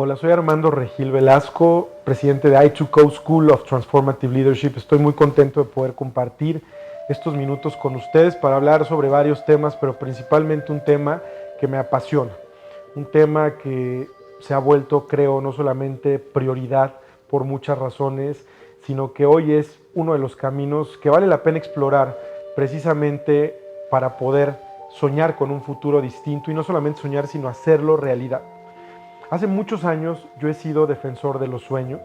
Hola, soy Armando Regil Velasco, presidente de I2Co School of Transformative Leadership. Estoy muy contento de poder compartir estos minutos con ustedes para hablar sobre varios temas, pero principalmente un tema que me apasiona, un tema que se ha vuelto, creo, no solamente prioridad por muchas razones, sino que hoy es uno de los caminos que vale la pena explorar precisamente para poder soñar con un futuro distinto y no solamente soñar, sino hacerlo realidad. Hace muchos años yo he sido defensor de los sueños,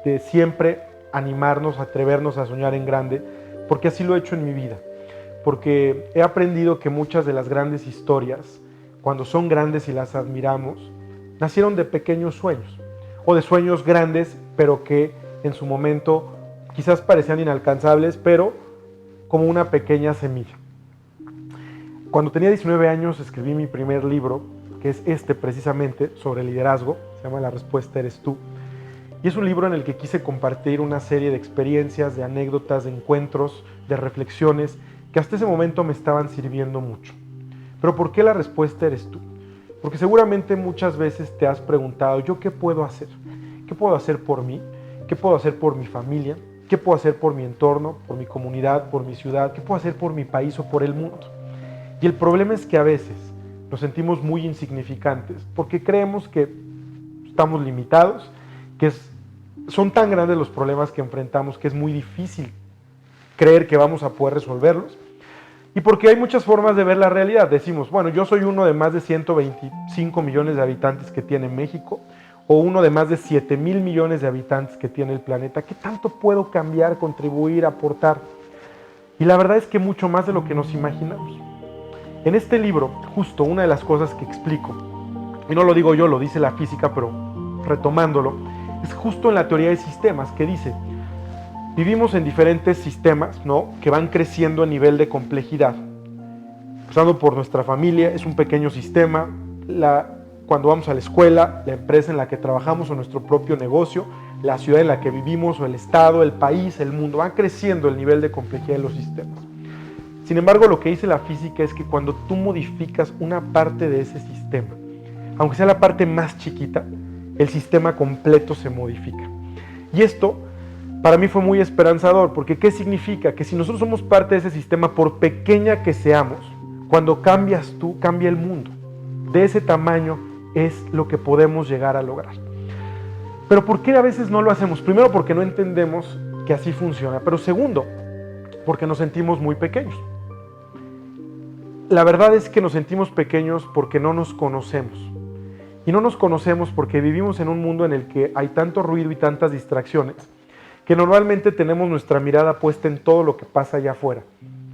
de siempre animarnos, atrevernos a soñar en grande, porque así lo he hecho en mi vida. Porque he aprendido que muchas de las grandes historias, cuando son grandes y las admiramos, nacieron de pequeños sueños, o de sueños grandes, pero que en su momento quizás parecían inalcanzables, pero como una pequeña semilla. Cuando tenía 19 años escribí mi primer libro, que es precisamente, sobre liderazgo, se llama La Respuesta Eres Tú. Y es un libro en el que quise compartir una serie de experiencias, de anécdotas, de encuentros, de reflexiones, que hasta ese momento me estaban sirviendo mucho. Pero ¿por qué la respuesta eres tú? Porque seguramente muchas veces te has preguntado, ¿yo qué puedo hacer? ¿Qué puedo hacer por mí? ¿Qué puedo hacer por mi familia? ¿Qué puedo hacer por mi entorno, por mi comunidad, por mi ciudad? ¿Qué puedo hacer por mi país o por el mundo? Y el problema es que a veces nos sentimos muy insignificantes porque creemos que estamos limitados, que son tan grandes los problemas que enfrentamos que es muy difícil creer que vamos a poder resolverlos. Y porque hay muchas formas de ver la realidad. Decimos, bueno, yo soy uno de más de 125 millones de habitantes que tiene México, o uno de más de 7,000 millones de habitantes que tiene el planeta. ¿Qué tanto puedo cambiar, contribuir, aportar? Y la verdad es que mucho más de lo que nos imaginamos. En este libro, justo una de las cosas que explico, y no lo digo yo, lo dice la física, pero retomándolo, es justo en la teoría de sistemas, que dice, vivimos en diferentes sistemas, ¿no?, que van creciendo a nivel de complejidad. Pasando por nuestra familia, es un pequeño sistema, cuando vamos a la escuela, la empresa en la que trabajamos o nuestro propio negocio, la ciudad en la que vivimos o el estado, el país, el mundo, van creciendo el nivel de complejidad de los sistemas. Sin embargo, lo que dice la física es que cuando tú modificas una parte de ese sistema, aunque sea la parte más chiquita, el sistema completo se modifica. Y esto para mí fue muy esperanzador, porque ¿qué significa? Que si nosotros somos parte de ese sistema, por pequeña que seamos, cuando cambias tú, cambia el mundo. De ese tamaño es lo que podemos llegar a lograr. Pero ¿por qué a veces no lo hacemos? Primero, porque no entendemos que así funciona, pero segundo, porque nos sentimos muy pequeños. La verdad es que nos sentimos pequeños porque no nos conocemos. Y no nos conocemos porque vivimos en un mundo en el que hay tanto ruido y tantas distracciones que normalmente tenemos nuestra mirada puesta en todo lo que pasa allá afuera,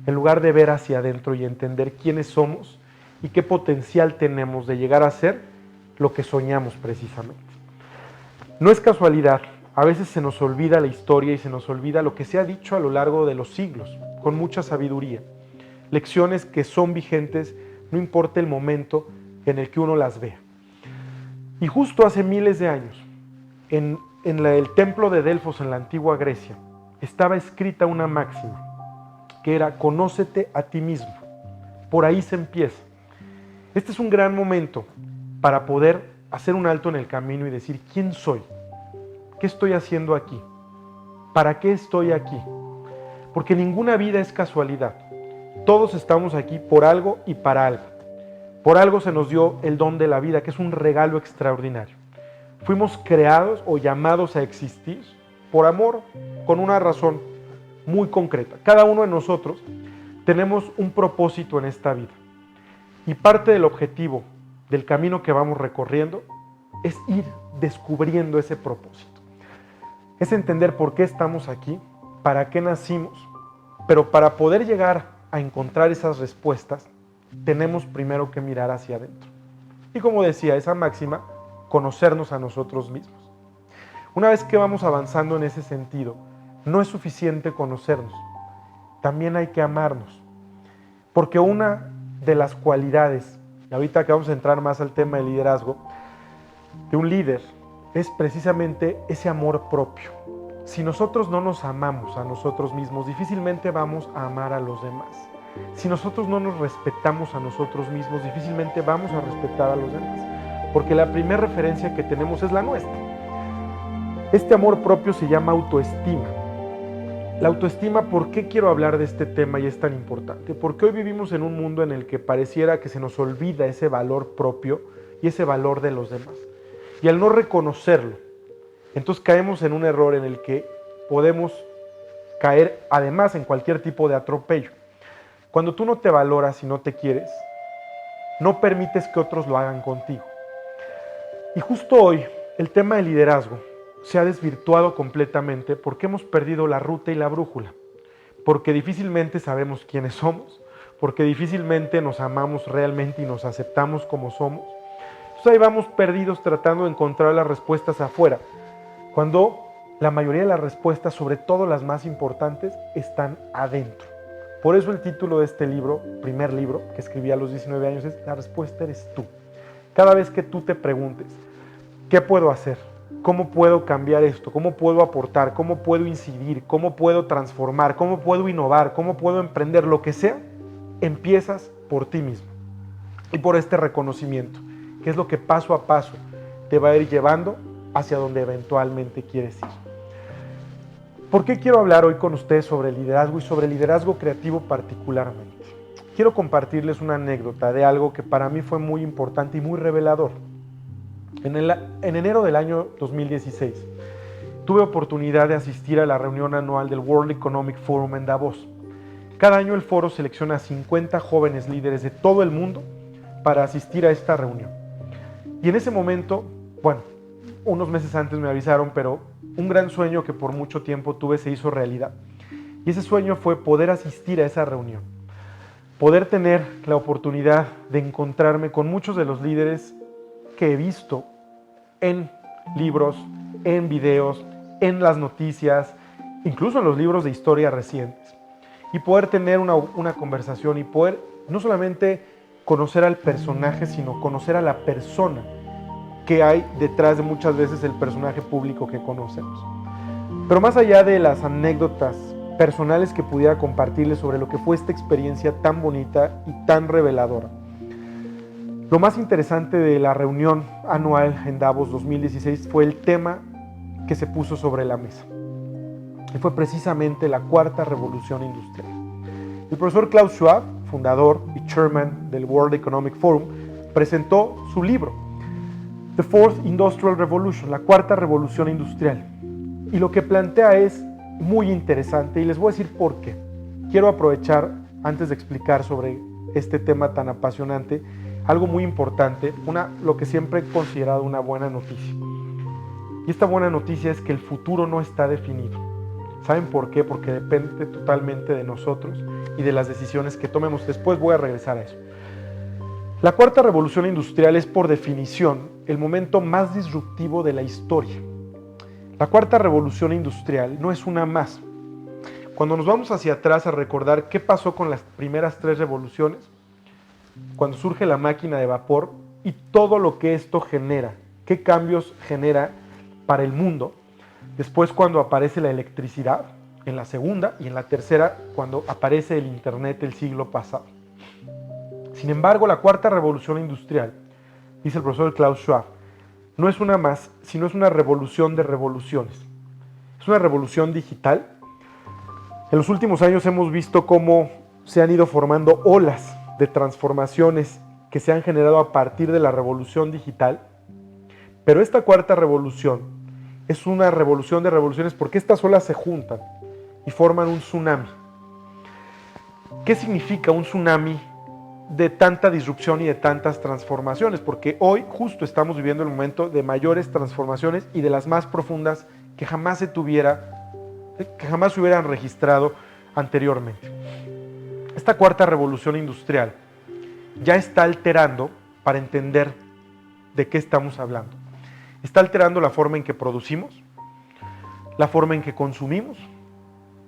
en lugar de ver hacia adentro y entender quiénes somos y qué potencial tenemos de llegar a ser lo que soñamos precisamente. No es casualidad, a veces se nos olvida la historia y se nos olvida lo que se ha dicho a lo largo de los siglos, con mucha sabiduría. Lecciones que son vigentes, no importa el momento en el que uno las vea. Y justo hace miles de años, en el templo de Delfos en la antigua Grecia, estaba escrita una máxima, que era, conócete a ti mismo. Por ahí se empieza. Este es un gran momento para poder hacer un alto en el camino y decir, ¿quién soy? ¿Qué estoy haciendo aquí? ¿Para qué estoy aquí? Porque ninguna vida es casualidad. Todos estamos aquí por algo y para algo. Por algo se nos dio el don de la vida, que es un regalo extraordinario. Fuimos creados o llamados a existir por amor, con una razón muy concreta. Cada uno de nosotros tenemos un propósito en esta vida. Y parte del objetivo del camino que vamos recorriendo es ir descubriendo ese propósito. Es entender por qué estamos aquí, para qué nacimos, pero para poder llegar a encontrar esas respuestas, tenemos primero que mirar hacia adentro. Y como decía esa máxima, conocernos a nosotros mismos. Una vez que vamos avanzando en ese sentido, no es suficiente conocernos, también hay que amarnos. Porque una de las cualidades, y ahorita que vamos a entrar más al tema del liderazgo, de un líder, es precisamente ese amor propio. Si nosotros no nos amamos a nosotros mismos, difícilmente vamos a amar a los demás. Si nosotros no nos respetamos a nosotros mismos, difícilmente vamos a respetar a los demás. porque la primera referencia que tenemos es la nuestra. Este amor propio se llama autoestima. La autoestima, ¿por qué quiero hablar de este tema y es tan importante? Porque hoy vivimos en un mundo en el que pareciera que se nos olvida ese valor propio y ese valor de los demás. Y al no reconocerlo, entonces caemos en un error en el que podemos caer además en cualquier tipo de atropello. Cuando tú no te valoras y no te quieres, no permites que otros lo hagan contigo. Y justo hoy, el tema del liderazgo se ha desvirtuado completamente porque hemos perdido la ruta y la brújula, porque difícilmente sabemos quiénes somos, porque difícilmente nos amamos realmente y nos aceptamos como somos. Entonces ahí vamos perdidos tratando de encontrar las respuestas afuera, cuando la mayoría de las respuestas, sobre todo las más importantes, están adentro. Por eso el título de este libro, primer libro que escribí a los 19 años, es La respuesta eres tú. Cada vez que tú te preguntes, ¿qué puedo hacer? ¿Cómo puedo cambiar esto? ¿Cómo puedo aportar? ¿Cómo puedo incidir? ¿Cómo puedo transformar? ¿Cómo puedo innovar? ¿Cómo puedo emprender? Lo que sea, empiezas por ti mismo y por este reconocimiento, que es lo que paso a paso te va a ir llevando hacia donde eventualmente quieres ir. ¿Por qué quiero hablar hoy con ustedes sobre liderazgo y sobre liderazgo creativo particularmente? Quiero compartirles una anécdota de algo que para mí fue muy importante y muy revelador. En enero del año 2016, tuve oportunidad de asistir a la reunión anual del World Economic Forum en Davos. Cada año el foro selecciona a 50 jóvenes líderes de todo el mundo para asistir a esta reunión. Y en ese momento, bueno, unos meses antes me avisaron, pero un gran sueño que por mucho tiempo tuve se hizo realidad. Y ese sueño fue poder asistir a esa reunión, poder tener la oportunidad de encontrarme con muchos de los líderes que he visto en libros, en videos, en las noticias, incluso en los libros de historia recientes. Y poder tener una conversación y poder no solamente conocer al personaje, sino conocer a la persona que hay detrás de muchas veces el personaje público que conocemos. Pero más allá de las anécdotas personales que pudiera compartirles sobre lo que fue esta experiencia tan bonita y tan reveladora, lo más interesante de la reunión anual en Davos 2016 fue el tema que se puso sobre la mesa. Y fue precisamente la cuarta revolución industrial. El profesor Klaus Schwab, fundador y chairman del World Economic Forum, presentó su libro, The Fourth Industrial Revolution, la cuarta revolución industrial. Y lo que plantea es muy interesante y les voy a decir por qué. Quiero aprovechar, antes de explicar sobre este tema tan apasionante, algo muy importante, lo que siempre he considerado una buena noticia. Y esta buena noticia es que el futuro no está definido. ¿Saben por qué? Porque depende totalmente de nosotros y de las decisiones que tomemos. Después voy a regresar a eso. La cuarta revolución industrial es, por definición, el momento más disruptivo de la historia. La cuarta revolución industrial no es una más. Cuando nos vamos hacia atrás a recordar qué pasó con las primeras tres revoluciones, cuando surge la máquina de vapor y todo lo que esto genera, qué cambios genera para el mundo. Después, cuando aparece la electricidad, en la segunda, y en la tercera, cuando aparece el Internet el siglo pasado. Sin embargo, la cuarta revolución industrial, dice el profesor Klaus Schwab, no es una más, sino es una revolución de revoluciones. Es una revolución digital. En los últimos años hemos visto cómo se han ido formando olas de transformaciones que se han generado a partir de la revolución digital. Pero esta cuarta revolución es una revolución de revoluciones porque estas olas se juntan y forman un tsunami. ¿Qué significa un tsunami de tanta disrupción y de tantas transformaciones? Porque hoy justo estamos viviendo el momento de mayores transformaciones y de las más profundas que jamás se hubieran registrado anteriormente. Esta cuarta revolución industrial ya está alterando, para entender de qué estamos hablando, está alterando la forma en que producimos, la forma en que consumimos,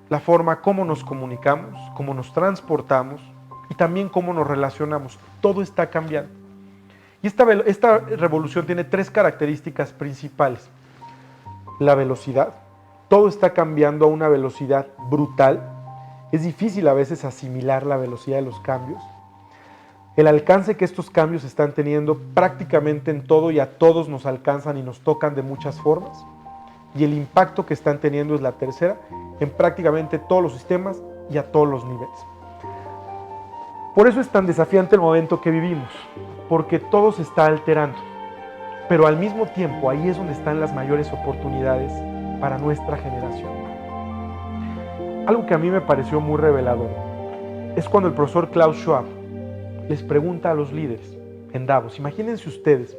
la forma cómo nos comunicamos, cómo nos transportamos y también cómo nos relacionamos. Todo está cambiando. Y esta revolución tiene tres características principales. La velocidad. Todo está cambiando a una velocidad brutal. Es difícil a veces asimilar la velocidad de los cambios. el alcance que estos cambios están teniendo prácticamente en todo y a todos nos alcanzan y nos tocan de muchas formas. Y el impacto que están teniendo es la tercera, en prácticamente todos los sistemas y a todos los niveles. Por eso es tan desafiante el momento que vivimos, porque todo se está alterando. Pero al mismo tiempo, ahí es donde están las mayores oportunidades para nuestra generación. Algo que a mí me pareció muy revelador es cuando el profesor Klaus Schwab les pregunta a los líderes en Davos, imagínense ustedes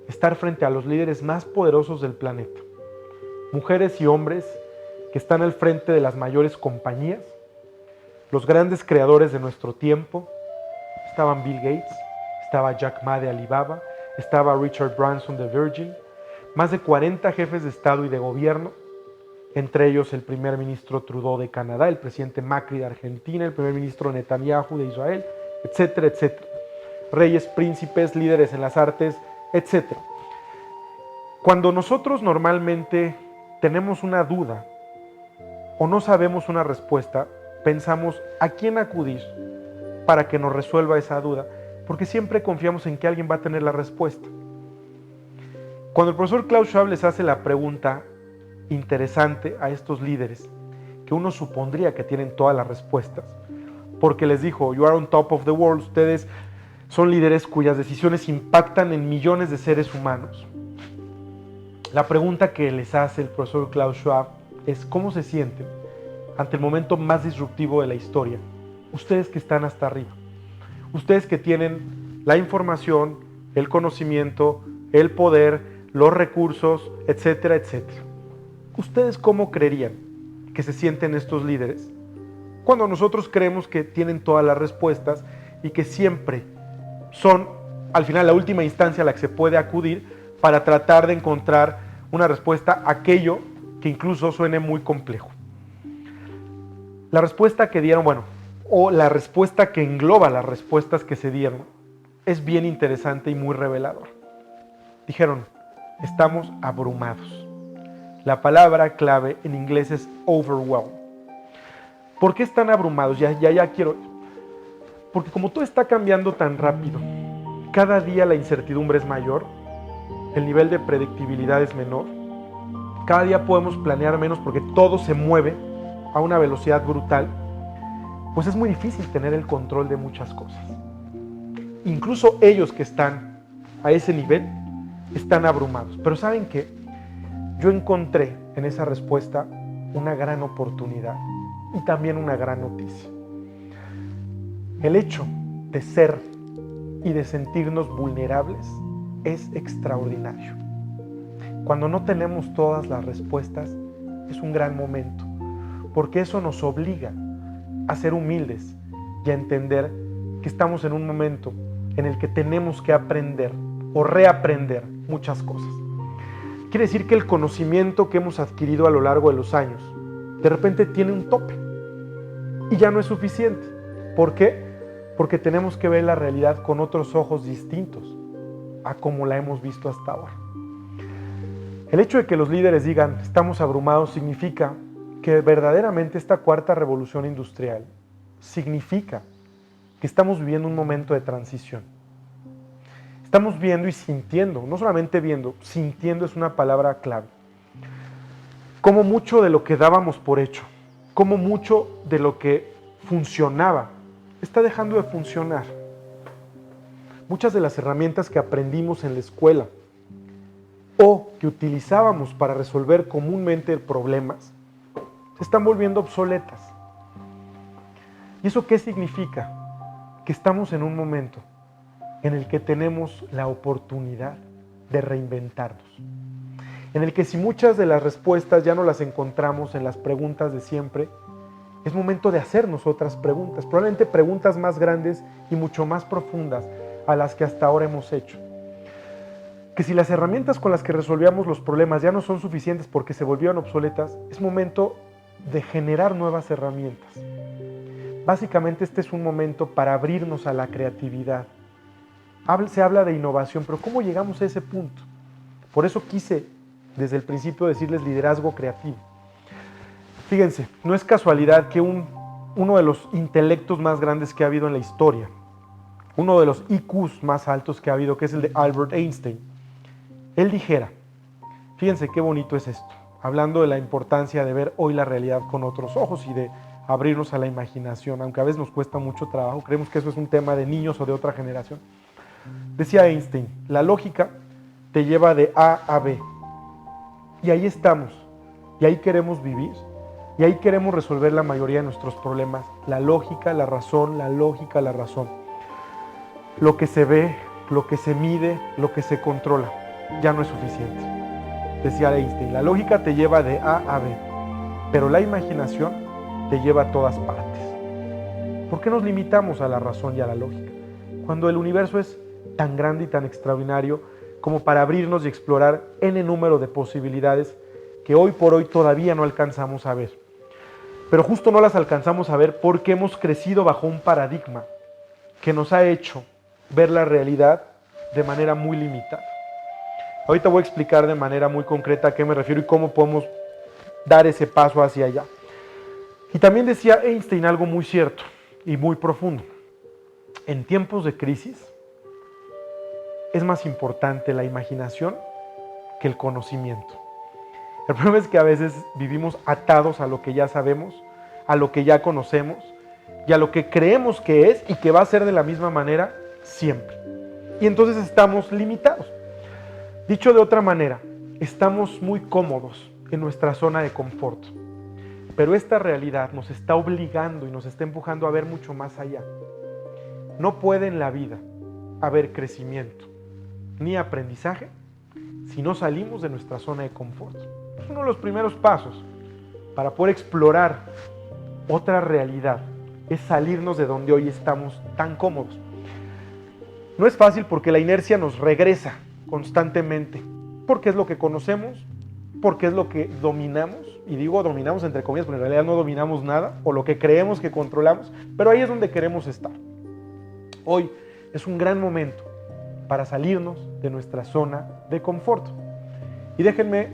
estar frente a los líderes más poderosos del planeta, mujeres y hombres que están al frente de las mayores compañías, los grandes creadores de nuestro tiempo. Estaban Bill Gates, estaba Jack Ma de Alibaba, estaba Richard Branson de Virgin, más de 40 jefes de Estado y de gobierno, entre ellos el primer ministro Trudeau de Canadá, el presidente Macri de Argentina, el primer ministro Netanyahu de Israel, etcétera, etcétera. Reyes, príncipes, líderes en las artes, etcétera. Cuando nosotros normalmente tenemos una duda o no sabemos una respuesta, pensamos a quién acudir para que nos resuelva esa duda, porque siempre confiamos en que alguien va a tener la respuesta. Cuando el profesor Klaus Schwab les hace la pregunta interesante a estos líderes, que uno supondría que tienen todas las respuestas, porque les dijo, you are on top of the world, ustedes son líderes cuyas decisiones impactan en millones de seres humanos. La pregunta que les hace el profesor Klaus Schwab es, ¿cómo se sienten ante el momento más disruptivo de la historia? Ustedes que están hasta arriba, ustedes que tienen la información, el conocimiento, el poder, los recursos, etcétera, etcétera. ¿Ustedes cómo creerían que se sienten estos líderes cuando nosotros creemos que tienen todas las respuestas y que siempre son, al final, la última instancia a la que se puede acudir para tratar de encontrar una respuesta a aquello que incluso suene muy complejo? La respuesta que dieron, o la respuesta que engloba las respuestas que se dieron, es bien interesante y muy revelador. Dijeron, estamos abrumados. La palabra clave en inglés es overwhelmed. ¿Por qué están abrumados? Ya quiero. Porque como todo está cambiando tan rápido, cada día la incertidumbre es mayor, el nivel de predictibilidad es menor, cada día podemos planear menos porque todo se mueve a una velocidad brutal, pues es muy difícil tener el control de muchas cosas. Incluso ellos que están a ese nivel están abrumados. Pero ¿saben qué? Yo encontré en esa respuesta una gran oportunidad y también una gran noticia. El hecho de ser y de sentirnos vulnerables es extraordinario. Cuando no tenemos todas las respuestas, es un gran momento, porque eso nos obliga a ser humildes y a entender que estamos en un momento en el que tenemos que aprender o reaprender muchas cosas. Quiere decir que el conocimiento que hemos adquirido a lo largo de los años, de repente tiene un tope y ya no es suficiente. ¿Por qué? Porque tenemos que ver la realidad con otros ojos distintos a como la hemos visto hasta ahora. El hecho de que los líderes digan estamos abrumados significa que verdaderamente esta cuarta revolución industrial significa que estamos viviendo un momento de transición. Estamos viendo y sintiendo, no solamente viendo, sintiendo es una palabra clave. Como mucho de lo que dábamos por hecho, como mucho de lo que funcionaba, está dejando de funcionar. Muchas de las herramientas que aprendimos en la escuela o que utilizábamos para resolver comúnmente problemas, se están volviendo obsoletas. ¿Y eso qué significa? Que estamos en un momento en el que tenemos la oportunidad de reinventarnos. En el que si muchas de las respuestas ya no las encontramos en las preguntas de siempre, es momento de hacernos otras preguntas, probablemente preguntas más grandes y mucho más profundas a las que hasta ahora hemos hecho. Que si las herramientas con las que resolvíamos los problemas ya no son suficientes porque se volvieron obsoletas, es momento de generar nuevas herramientas. Básicamente este es un momento para abrirnos a la creatividad. Se habla de innovación, pero ¿cómo llegamos a ese punto? Por eso quise desde el principio decirles liderazgo creativo. Fíjense, no es casualidad que uno de los intelectos más grandes que ha habido en la historia, uno de los IQs más altos que ha habido, que es el de Albert Einstein, él dijera, fíjense qué bonito es esto, hablando de la importancia de ver hoy la realidad con otros ojos y de abrirnos a la imaginación, aunque a veces nos cuesta mucho trabajo, creemos que eso es un tema de niños o de otra generación. Decía Einstein, la lógica te lleva de A a B, y ahí estamos, y ahí queremos vivir, y ahí queremos resolver la mayoría de nuestros problemas. La lógica, la razón, la lógica, la razón. Lo que se ve, lo que se mide, lo que se controla, ya no es suficiente. Decía Einstein, la lógica te lleva de A a B, pero la imaginación te lleva a todas partes. ¿Por qué nos limitamos a la razón y a la lógica? Cuando el universo es tan grande y tan extraordinario como para abrirnos y explorar n número de posibilidades que hoy por hoy todavía no alcanzamos a ver. Pero justo no las alcanzamos a ver porque hemos crecido bajo un paradigma que nos ha hecho ver la realidad de manera muy limitada. Ahorita voy a explicar de manera muy concreta a qué me refiero y cómo podemos dar ese paso hacia allá. Y también decía Einstein algo muy cierto y muy profundo. En tiempos de crisis es más importante la imaginación que el conocimiento. El problema es que a veces vivimos atados a lo que ya sabemos, a lo que ya conocemos y a lo que creemos que es y que va a ser de la misma manera siempre. Y entonces estamos limitados. Dicho de otra manera, estamos muy cómodos en nuestra zona de confort. Pero esta realidad nos está obligando y nos está empujando a ver mucho más allá. No puede en la vida haber crecimiento ni aprendizaje si no salimos de nuestra zona de confort. Es uno de los primeros pasos para poder explorar otra realidad, es salirnos de donde hoy estamos tan cómodos. No es fácil porque la inercia nos regresa constantemente, porque es lo que conocemos, porque es lo que dominamos, y digo dominamos entre comillas, porque en realidad no dominamos nada, o lo que creemos que controlamos, pero ahí es donde queremos estar. Hoy es un gran momento para salirnos de nuestra zona de confort. Y déjenme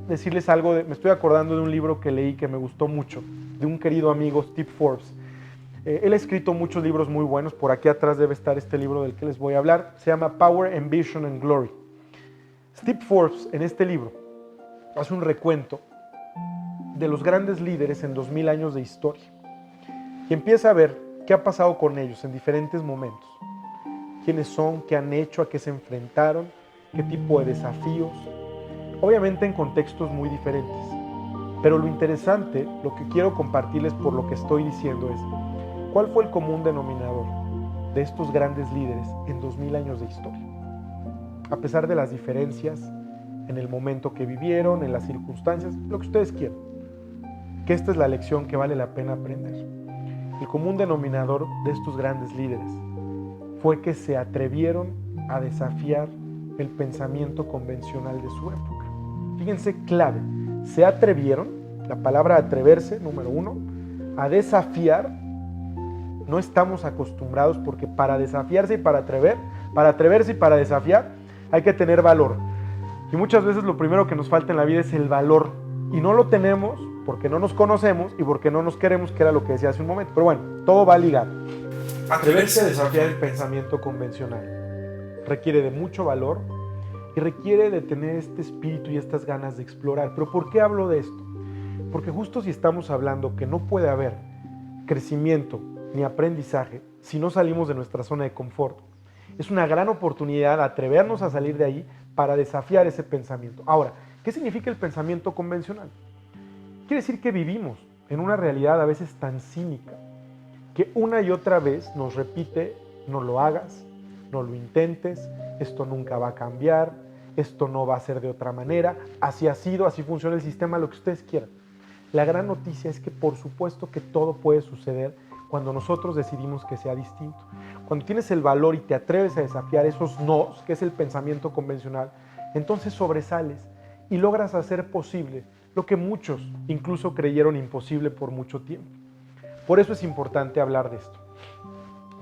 decirles algo, me estoy acordando de un libro que leí que me gustó mucho, de un querido amigo, Steve Forbes. Él ha escrito muchos libros muy buenos, por aquí atrás debe estar este libro del que les voy a hablar, se llama Power, Ambition and Glory. Steve Forbes en este libro hace un recuento de los grandes líderes en 2000 años de historia y empieza a ver qué ha pasado con ellos en diferentes momentos. Quiénes son, qué han hecho, a qué se enfrentaron, qué tipo de desafíos, obviamente en contextos muy diferentes. Pero lo interesante, lo que quiero compartirles por lo que estoy diciendo es, ¿cuál fue el común denominador de estos grandes líderes en 2000 años de historia? A pesar de las diferencias en el momento que vivieron, en las circunstancias, lo que ustedes quieran, que esta es la lección que vale la pena aprender. El común denominador de estos grandes líderes fue que se atrevieron a desafiar el pensamiento convencional de su época. Fíjense, clave, se atrevieron, la palabra atreverse, número uno, a desafiar. No estamos acostumbrados porque para desafiarse y para atreverse y para desafiar, hay que tener valor. Y muchas veces lo primero que nos falta en la vida es el valor. Y no lo tenemos porque no nos conocemos y porque no nos queremos, que era lo que decía hace un momento. Pero bueno, todo va ligado. Atreverse a desafiar el pensamiento convencional requiere de mucho valor y requiere de tener este espíritu y estas ganas de explorar. ¿Pero por qué hablo de esto? Porque justo si estamos hablando que no puede haber crecimiento ni aprendizaje si no salimos de nuestra zona de confort, es una gran oportunidad atrevernos a salir de ahí para desafiar ese pensamiento. Ahora, ¿qué significa el pensamiento convencional? Quiere decir que vivimos en una realidad a veces tan cínica que una y otra vez nos repite, no lo hagas, no lo intentes, esto nunca va a cambiar, esto no va a ser de otra manera, así ha sido, así funciona el sistema, lo que ustedes quieran. La gran noticia es que por supuesto que todo puede suceder cuando nosotros decidimos que sea distinto. Cuando tienes el valor y te atreves a desafiar esos nos, que es el pensamiento convencional, entonces sobresales y logras hacer posible lo que muchos incluso creyeron imposible por mucho tiempo. Por eso es importante hablar de esto.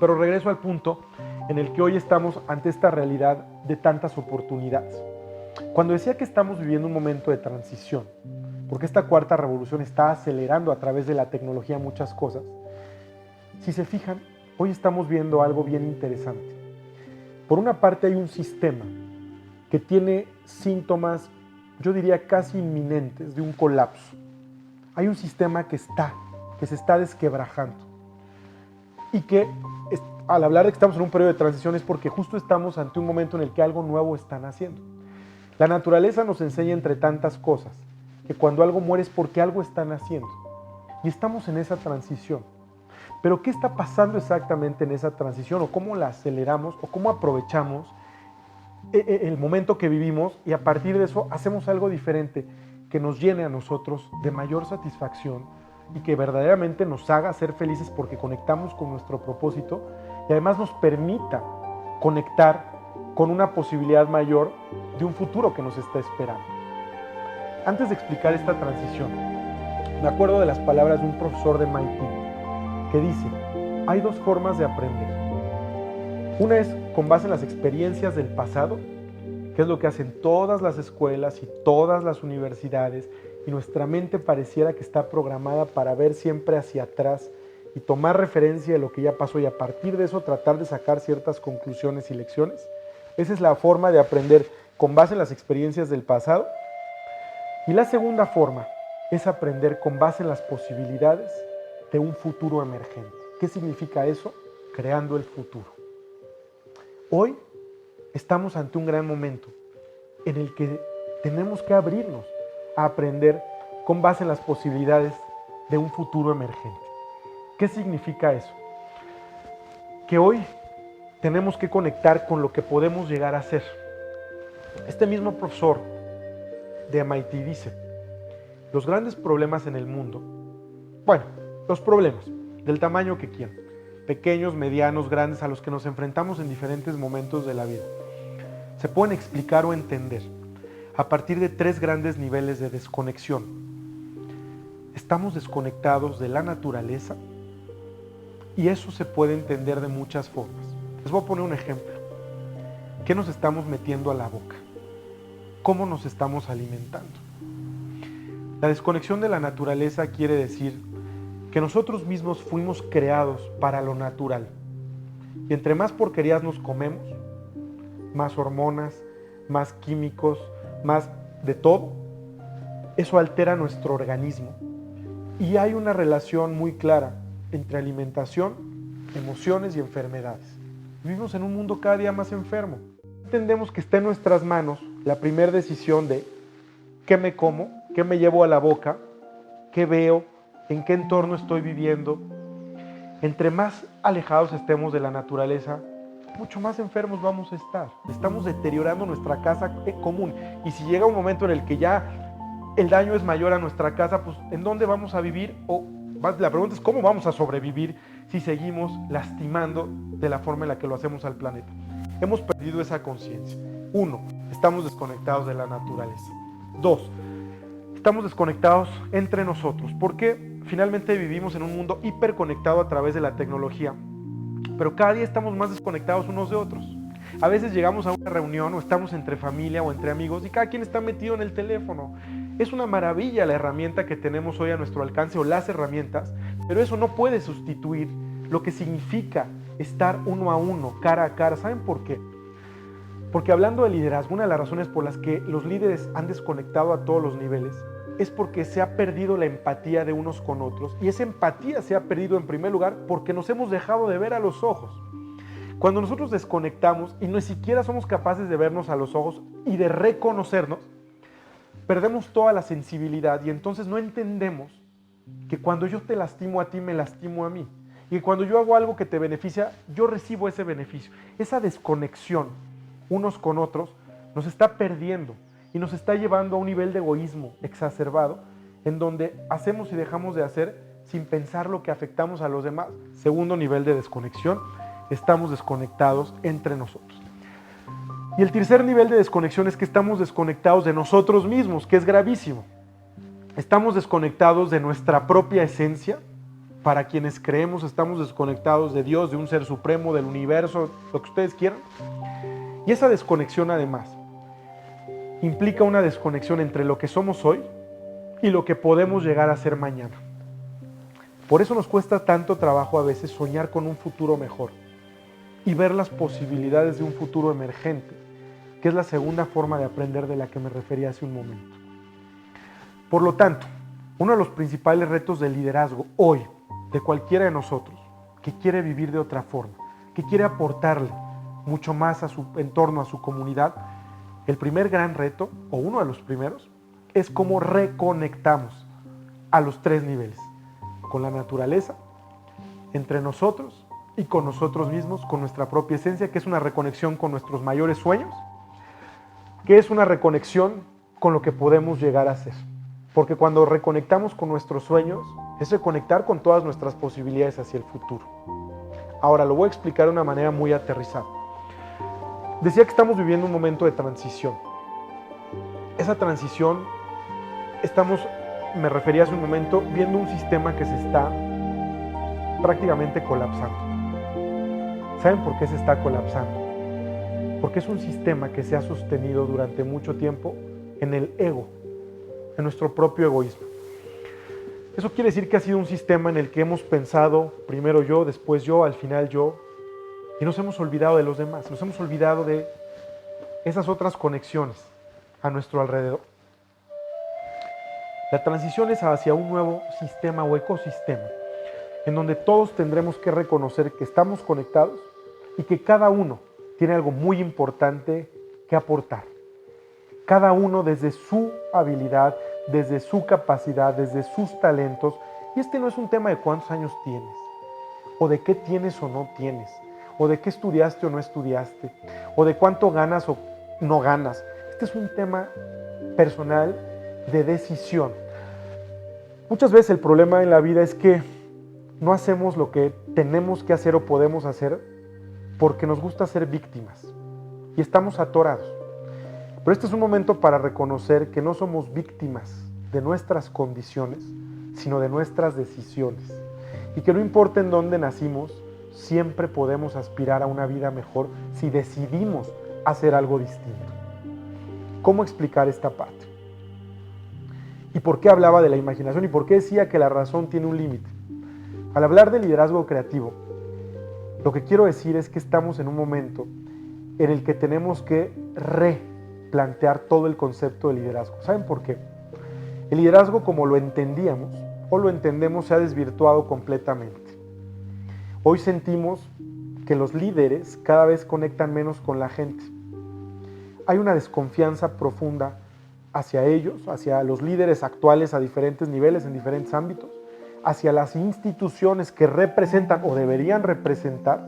Pero regreso al punto en el que hoy estamos ante esta realidad de tantas oportunidades. Cuando decía que estamos viviendo un momento de transición, porque esta cuarta revolución está acelerando a través de la tecnología muchas cosas, si se fijan, hoy estamos viendo algo bien interesante. Por una parte hay un sistema que tiene síntomas, yo diría casi inminentes, de un colapso. Hay un sistema que se está desquebrajando. Y que al hablar de que estamos en un periodo de transición es porque justo estamos ante un momento en el que algo nuevo está naciendo. La naturaleza nos enseña entre tantas cosas que cuando algo muere es porque algo está naciendo. Y estamos en esa transición. Pero ¿qué está pasando exactamente en esa transición? ¿O cómo la aceleramos? ¿O cómo aprovechamos el momento que vivimos y a partir de eso hacemos algo diferente que nos llene a nosotros de mayor satisfacción y que verdaderamente nos haga ser felices porque conectamos con nuestro propósito y además nos permita conectar con una posibilidad mayor de un futuro que nos está esperando? Antes de explicar esta transición, me acuerdo de las palabras de un profesor de MIT que dice: hay dos formas de aprender. Una es con base en las experiencias del pasado, que es lo que hacen todas las escuelas y todas las universidades, y nuestra mente pareciera que está programada para ver siempre hacia atrás y tomar referencia de lo que ya pasó y a partir de eso tratar de sacar ciertas conclusiones y lecciones. Esa es la forma de aprender con base en las experiencias del pasado. Y la segunda forma es aprender con base en las posibilidades de un futuro emergente. ¿Qué significa eso? Creando el futuro. Hoy estamos ante un gran momento en el que tenemos que abrirnos a aprender con base en las posibilidades de un futuro emergente. ¿Qué significa eso? Que hoy tenemos que conectar con lo que podemos llegar a ser. Este mismo profesor de MIT dice: los grandes problemas en el mundo, los problemas del tamaño que quieran, pequeños, medianos, grandes, a los que nos enfrentamos en diferentes momentos de la vida, se pueden explicar o entender a partir de tres grandes niveles de desconexión. Estamos desconectados de la naturaleza y eso se puede entender de muchas formas. Les voy a poner un ejemplo. ¿Qué nos estamos metiendo a la boca? ¿Cómo nos estamos alimentando? La desconexión de la naturaleza quiere decir que nosotros mismos fuimos creados para lo natural. Y entre más porquerías nos comemos, más hormonas, más químicos, más de todo, eso altera nuestro organismo. Y hay una relación muy clara entre alimentación, emociones y enfermedades. Vivimos en un mundo cada día más enfermo. Entendemos que está en nuestras manos la primera decisión de qué me como, qué me llevo a la boca, qué veo, en qué entorno estoy viviendo. Entre más alejados estemos de la naturaleza, mucho más enfermos vamos a estar. Estamos deteriorando nuestra casa común. Y si llega un momento en el que ya el daño es mayor a nuestra casa, pues ¿en dónde vamos a vivir? O la pregunta es ¿cómo vamos a sobrevivir si seguimos lastimando de la forma en la que lo hacemos al planeta? Hemos perdido esa conciencia. 1, estamos desconectados de la naturaleza. 2, estamos desconectados entre nosotros, porque finalmente vivimos en un mundo hiperconectado a través de la tecnología, pero cada día estamos más desconectados unos de otros. A veces llegamos a una reunión o estamos entre familia o entre amigos y cada quien está metido en el teléfono. Es una maravilla la herramienta que tenemos hoy a nuestro alcance o las herramientas, pero eso no puede sustituir lo que significa estar uno a uno, cara a cara. ¿Saben por qué? Porque hablando de liderazgo, una de las razones por las que los líderes han desconectado a todos los niveles es porque se ha perdido la empatía de unos con otros, y esa empatía se ha perdido en primer lugar porque nos hemos dejado de ver a los ojos. Cuando nosotros desconectamos y ni siquiera somos capaces de vernos a los ojos y de reconocernos, perdemos toda la sensibilidad y entonces no entendemos que cuando yo te lastimo a ti, me lastimo a mí. Y que cuando yo hago algo que te beneficia, yo recibo ese beneficio. Esa desconexión unos con otros nos está perdiendo y nos está llevando a un nivel de egoísmo exacerbado en donde hacemos y dejamos de hacer sin pensar lo que afectamos a los demás. Segundo nivel de desconexión, estamos desconectados entre nosotros. Y el tercer nivel de desconexión es que estamos desconectados de nosotros mismos, que es gravísimo. Estamos desconectados de nuestra propia esencia. Para quienes creemos, estamos desconectados de Dios, de un ser supremo, del universo, lo que ustedes quieran. Y esa desconexión además implica una desconexión entre lo que somos hoy y lo que podemos llegar a ser mañana. Por eso nos cuesta tanto trabajo a veces soñar con un futuro mejor y ver las posibilidades de un futuro emergente, que es la segunda forma de aprender de la que me refería hace un momento. Por lo tanto, uno de los principales retos del liderazgo hoy, de cualquiera de nosotros, que quiere vivir de otra forma, que quiere aportarle mucho más a su entorno, a su comunidad, el primer gran reto, o uno de los primeros, es cómo reconectamos a los tres niveles, con la naturaleza, entre nosotros y con nosotros mismos, con nuestra propia esencia, que es una reconexión con nuestros mayores sueños, que es una reconexión con lo que podemos llegar a ser. Porque cuando reconectamos con nuestros sueños, es reconectar con todas nuestras posibilidades hacia el futuro. Ahora, lo voy a explicar de una manera muy aterrizada. Decía que estamos viviendo un momento de transición. Esa transición, me refería hace un momento, viendo un sistema que se está prácticamente colapsando. ¿Saben por qué se está colapsando? Porque es un sistema que se ha sostenido durante mucho tiempo en el ego, en nuestro propio egoísmo. Eso quiere decir que ha sido un sistema en el que hemos pensado primero yo, después yo, al final yo, y nos hemos olvidado de los demás, nos hemos olvidado de esas otras conexiones a nuestro alrededor. La transición es hacia un nuevo sistema o ecosistema, en donde todos tendremos que reconocer que estamos conectados y que cada uno tiene algo muy importante que aportar. Cada uno desde su habilidad, desde su capacidad, desde sus talentos. Y este no es un tema de cuántos años tienes, o de qué tienes o no tienes, o de qué estudiaste o no estudiaste, o de cuánto ganas o no ganas. Este es un tema personal de decisión. Muchas veces el problema en la vida es que no hacemos lo que tenemos que hacer o podemos hacer porque nos gusta ser víctimas y estamos atorados. Pero este es un momento para reconocer que no somos víctimas de nuestras condiciones, sino de nuestras decisiones. Y que no importa en dónde nacimos, siempre podemos aspirar a una vida mejor si decidimos hacer algo distinto. ¿Cómo explicar esta parte? ¿Y por qué hablaba de la imaginación? ¿Y por qué decía que la razón tiene un límite? Al hablar de liderazgo creativo, lo que quiero decir es que estamos en un momento en el que tenemos que replantear todo el concepto de liderazgo. ¿Saben por qué? El liderazgo, como lo entendíamos o lo entendemos, se ha desvirtuado completamente. Hoy sentimos que los líderes cada vez conectan menos con la gente. Hay una desconfianza profunda hacia ellos, hacia los líderes actuales a diferentes niveles, en diferentes ámbitos, hacia las instituciones que representan o deberían representar.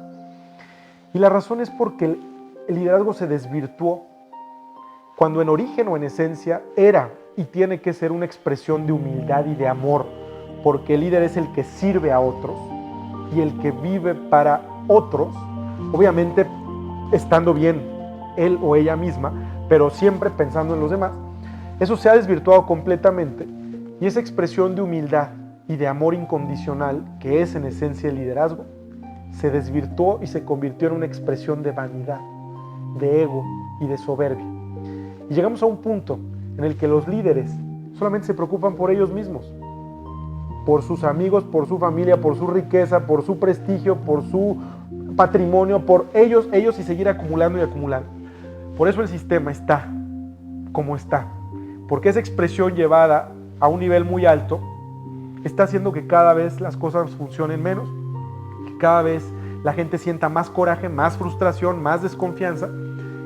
Y la razón es porque el liderazgo se desvirtuó cuando en origen o en esencia era y tiene que ser una expresión de humildad y de amor, porque el líder es el que sirve a otros y el que vive para otros, obviamente estando bien él o ella misma, pero siempre pensando en los demás. Eso se ha desvirtuado completamente y esa expresión de humildad y de amor incondicional, que es en esencia el liderazgo, se desvirtuó y se convirtió en una expresión de vanidad, de ego y de soberbia. Y llegamos a un punto en el que los líderes solamente se preocupan por ellos mismos, por sus amigos, por su familia, por su riqueza, por su prestigio, por su patrimonio, por ellos y seguir acumulando y acumulando. Por eso el sistema está como está, porque esa expresión llevada a un nivel muy alto está haciendo que cada vez las cosas funcionen menos, que cada vez la gente sienta más coraje, más frustración, más desconfianza,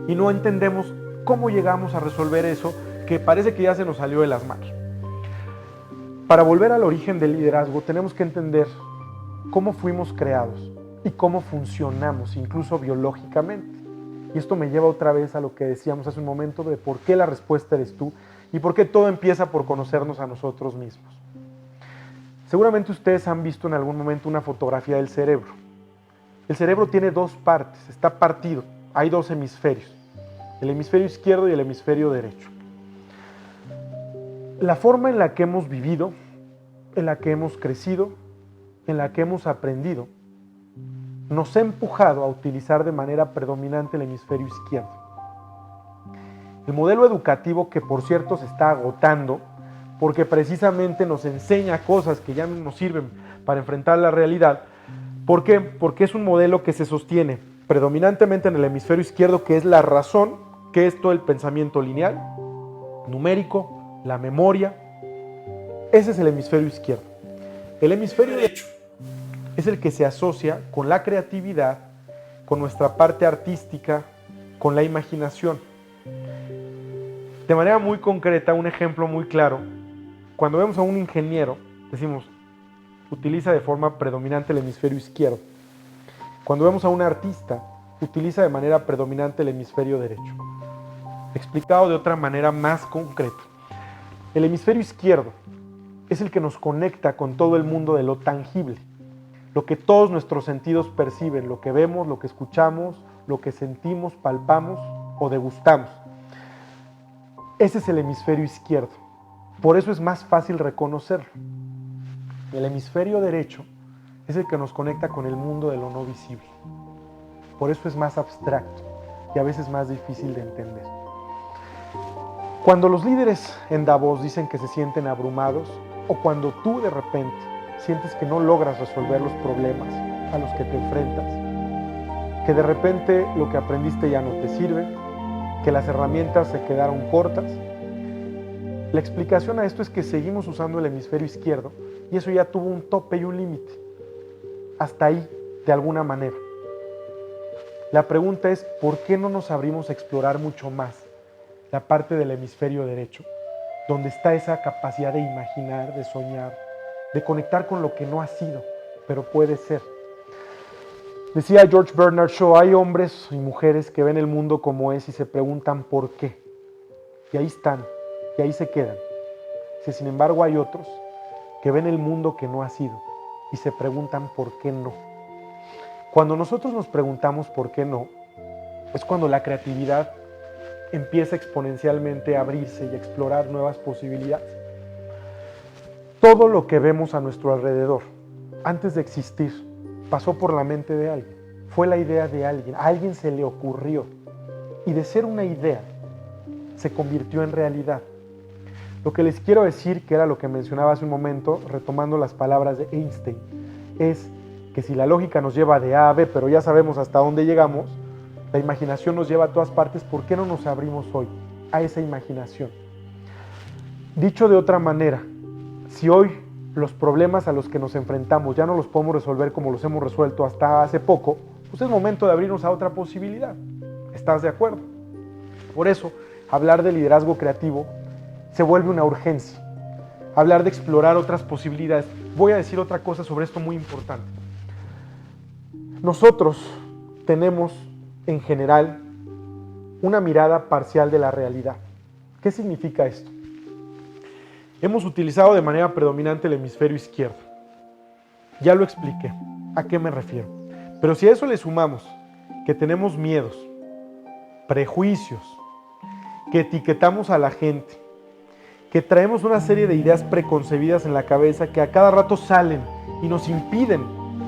y no entendemos cómo llegamos a resolver eso que parece que ya se nos salió de las manos. Para volver al origen del liderazgo tenemos que entender cómo fuimos creados y cómo funcionamos, incluso biológicamente. Y esto me lleva otra vez a lo que decíamos hace un momento de por qué la respuesta eres tú y por qué todo empieza por conocernos a nosotros mismos. Seguramente ustedes han visto en algún momento una fotografía del cerebro. El cerebro tiene dos partes, está partido, hay dos hemisferios, el hemisferio izquierdo y el hemisferio derecho. La forma en la que hemos vivido, en la que hemos crecido, en la que hemos aprendido, nos ha empujado a utilizar de manera predominante el hemisferio izquierdo. El modelo educativo, que por cierto se está agotando, porque precisamente nos enseña cosas que ya no nos sirven para enfrentar la realidad. ¿Por qué? Porque es un modelo que se sostiene predominantemente en el hemisferio izquierdo, que es la razón, que es todo el pensamiento lineal, numérico, la memoria. Ese es el hemisferio izquierdo. El hemisferio derecho es el que se asocia con la creatividad, con nuestra parte artística, con la imaginación. De manera muy concreta, un ejemplo muy claro, cuando vemos a un ingeniero, decimos, utiliza de forma predominante el hemisferio izquierdo. Cuando vemos a un artista, utiliza de manera predominante el hemisferio derecho. Explicado de otra manera más concreta, el hemisferio izquierdo es el que nos conecta con todo el mundo de lo tangible, lo que todos nuestros sentidos perciben, lo que vemos, lo que escuchamos, lo que sentimos, palpamos o degustamos. Ese es el hemisferio izquierdo. Por eso es más fácil reconocerlo. El hemisferio derecho es el que nos conecta con el mundo de lo no visible. Por eso es más abstracto y a veces más difícil de entender. Cuando los líderes en Davos dicen que se sienten abrumados, o cuando tú de repente sientes que no logras resolver los problemas a los que te enfrentas, que de repente lo que aprendiste ya no te sirve, que las herramientas se quedaron cortas, la explicación a esto es que seguimos usando el hemisferio izquierdo y eso ya tuvo un tope y un límite. Hasta ahí, de alguna manera. La pregunta es, ¿por qué no nos abrimos a explorar mucho más la parte del hemisferio derecho, donde está esa capacidad de imaginar, de soñar, de conectar con lo que no ha sido, pero puede ser? Decía George Bernard Shaw, hay hombres y mujeres que ven el mundo como es y se preguntan por qué. Y ahí están, y ahí se quedan. Sin embargo, hay otros que ven el mundo que no ha sido y se preguntan por qué no. Cuando nosotros nos preguntamos por qué no, es cuando la creatividad empieza exponencialmente a abrirse y a explorar nuevas posibilidades. Todo lo que vemos a nuestro alrededor, antes de existir, pasó por la mente de alguien. Fue la idea de alguien. A alguien se le ocurrió. Y de ser una idea, se convirtió en realidad. Lo que les quiero decir, que era lo que mencionaba hace un momento, retomando las palabras de Einstein, es que si la lógica nos lleva de A a B, pero ya sabemos hasta dónde llegamos, la imaginación nos lleva a todas partes. ¿Por qué no nos abrimos hoy a esa imaginación? Dicho de otra manera, si hoy los problemas a los que nos enfrentamos ya no los podemos resolver como los hemos resuelto hasta hace poco, pues es momento de abrirnos a otra posibilidad. ¿Estás de acuerdo? Por eso, hablar de liderazgo creativo se vuelve una urgencia. Hablar de explorar otras posibilidades. Voy a decir otra cosa sobre esto muy importante. Nosotros tenemos, en general, una mirada parcial de la realidad. ¿Qué significa esto? Hemos utilizado de manera predominante el hemisferio izquierdo. Ya lo expliqué. ¿A qué me refiero? Pero si a eso le sumamos que tenemos miedos, prejuicios, que etiquetamos a la gente, que traemos una serie de ideas preconcebidas en la cabeza que a cada rato salen y nos impiden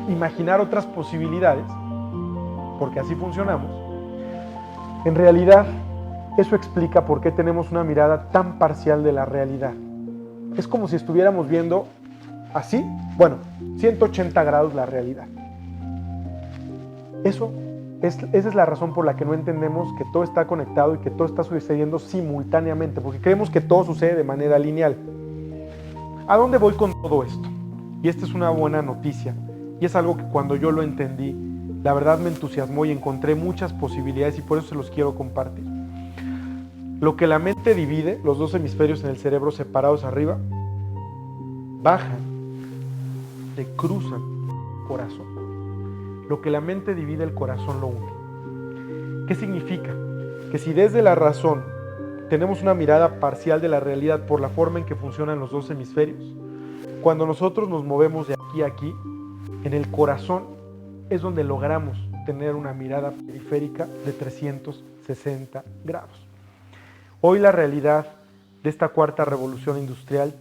imaginar otras posibilidades, porque así funcionamos, en realidad eso explica por qué tenemos una mirada tan parcial de la realidad. Es como si estuviéramos viendo así, 180 grados la realidad. Esa es la razón por la que no entendemos que todo está conectado y que todo está sucediendo simultáneamente, porque creemos que todo sucede de manera lineal. ¿A dónde voy con todo esto? Y esta es una buena noticia, y es algo que cuando yo lo entendí, la verdad me entusiasmó y encontré muchas posibilidades, y por eso se los quiero compartir. Lo que la mente divide, los dos hemisferios en el cerebro separados arriba, bajan, le cruzan el corazón. Lo que la mente divide, el corazón lo une. ¿Qué significa? Que si desde la razón tenemos una mirada parcial de la realidad por la forma en que funcionan los dos hemisferios, cuando nosotros nos movemos de aquí a aquí, en el corazón es donde logramos tener una mirada periférica de 360 grados. Hoy la realidad de esta cuarta revolución industrial,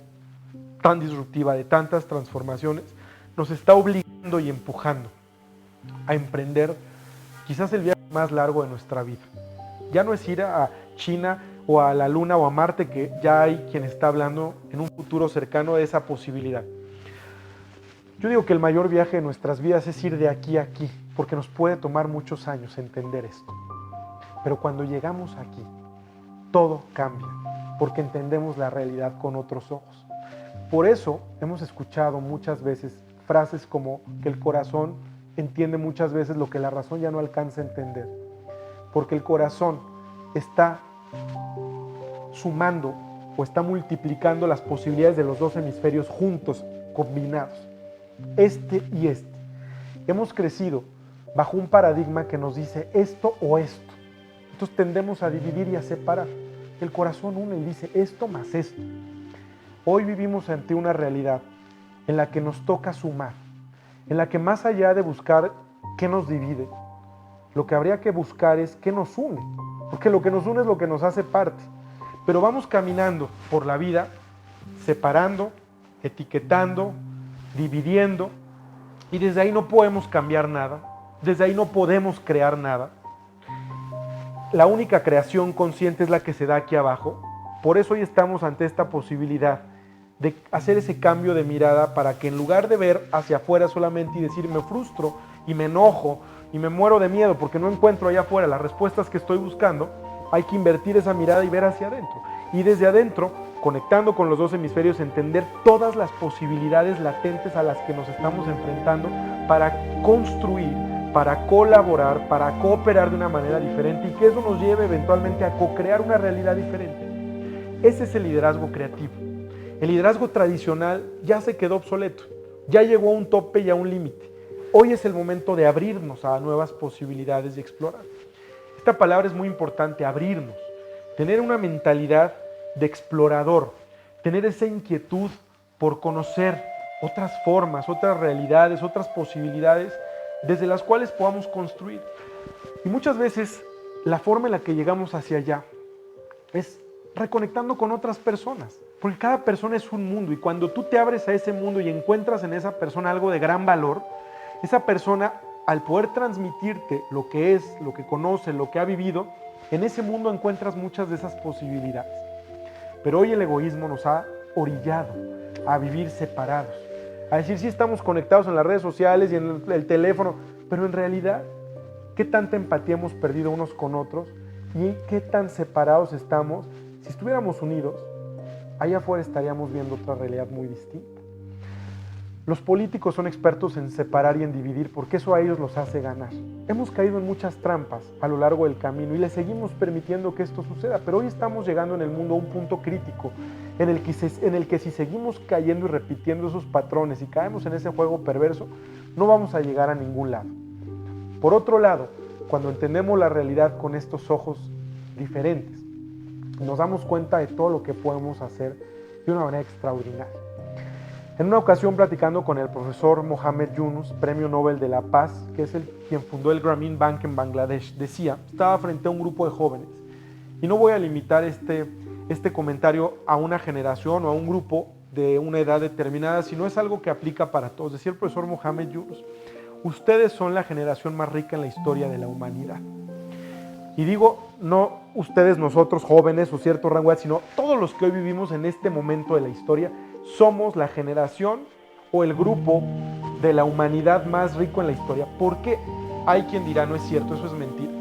tan disruptiva, de tantas transformaciones, nos está obligando y empujando a emprender quizás el viaje más largo de nuestra vida. Ya no es ir a China o a la Luna o a Marte, que ya hay quien está hablando en un futuro cercano de esa posibilidad. Yo digo que el mayor viaje de nuestras vidas es ir de aquí a aquí, porque nos puede tomar muchos años entender esto. Pero cuando llegamos aquí, todo cambia, porque entendemos la realidad con otros ojos. Por eso hemos escuchado muchas veces frases como que el corazón entiende muchas veces lo que la razón ya no alcanza a entender, porque el corazón está sumando o está multiplicando las posibilidades de los dos hemisferios juntos, combinados, este y este. Hemos crecido bajo un paradigma que nos dice esto o esto. Entonces tendemos a dividir y a separar. El corazón une y dice esto más esto. Hoy vivimos ante una realidad en la que nos toca sumar, en la que más allá de buscar qué nos divide, lo que habría que buscar es qué nos une, porque lo que nos une es lo que nos hace parte. Pero vamos caminando por la vida, separando, etiquetando, dividiendo, y desde ahí no podemos cambiar nada, desde ahí no podemos crear nada. La única creación consciente es la que se da aquí abajo. Por eso hoy estamos ante esta posibilidad de hacer ese cambio de mirada para que en lugar de ver hacia afuera solamente y decir me frustro y me enojo y me muero de miedo porque no encuentro allá afuera las respuestas que estoy buscando, hay que invertir esa mirada y ver hacia adentro. Y desde adentro, conectando con los dos hemisferios, entender todas las posibilidades latentes a las que nos estamos enfrentando para construir, para colaborar, para cooperar de una manera diferente y que eso nos lleve eventualmente a co-crear una realidad diferente. Ese es el liderazgo creativo. El liderazgo tradicional ya se quedó obsoleto, ya llegó a un tope y a un límite. Hoy es el momento de abrirnos a nuevas posibilidades y explorar. Esta palabra es muy importante, abrirnos, tener una mentalidad de explorador, tener esa inquietud por conocer otras formas, otras realidades, otras posibilidades desde las cuales podamos construir. Y muchas veces la forma en la que llegamos hacia allá es reconectando con otras personas, porque cada persona es un mundo y cuando tú te abres a ese mundo y encuentras en esa persona algo de gran valor, esa persona al poder transmitirte lo que es, lo que conoce, lo que ha vivido, en ese mundo encuentras muchas de esas posibilidades. Pero hoy el egoísmo nos ha orillado a vivir separados, a decir sí estamos conectados en las redes sociales y en el teléfono, pero en realidad, ¿qué tanta empatía hemos perdido unos con otros? ¿Y qué tan separados estamos? Si estuviéramos unidos, allá afuera estaríamos viendo otra realidad muy distinta. Los políticos son expertos en separar y en dividir porque eso a ellos los hace ganar. Hemos caído en muchas trampas a lo largo del camino y les seguimos permitiendo que esto suceda, pero hoy estamos llegando en el mundo a un punto crítico en el que si seguimos cayendo y repitiendo esos patrones y caemos en ese juego perverso, no vamos a llegar a ningún lado. Por otro lado, cuando entendemos la realidad con estos ojos diferentes, nos damos cuenta de todo lo que podemos hacer de una manera extraordinaria. En una ocasión, platicando con el profesor Mohamed Yunus, Premio Nobel de la Paz, que es quien fundó el Grameen Bank en Bangladesh, decía, estaba frente a un grupo de jóvenes, y no voy a limitar este comentario a una generación o a un grupo de una edad determinada, sino es algo que aplica para todos. Decía el profesor Mohamed Yunus, ustedes son la generación más rica en la historia de la humanidad. Y digo, no ustedes, nosotros, jóvenes o cierto rango, sino todos los que hoy vivimos en este momento de la historia, somos la generación o el grupo de la humanidad más rico en la historia. ¿Por qué? Hay quien dirá, no es cierto, eso es mentira.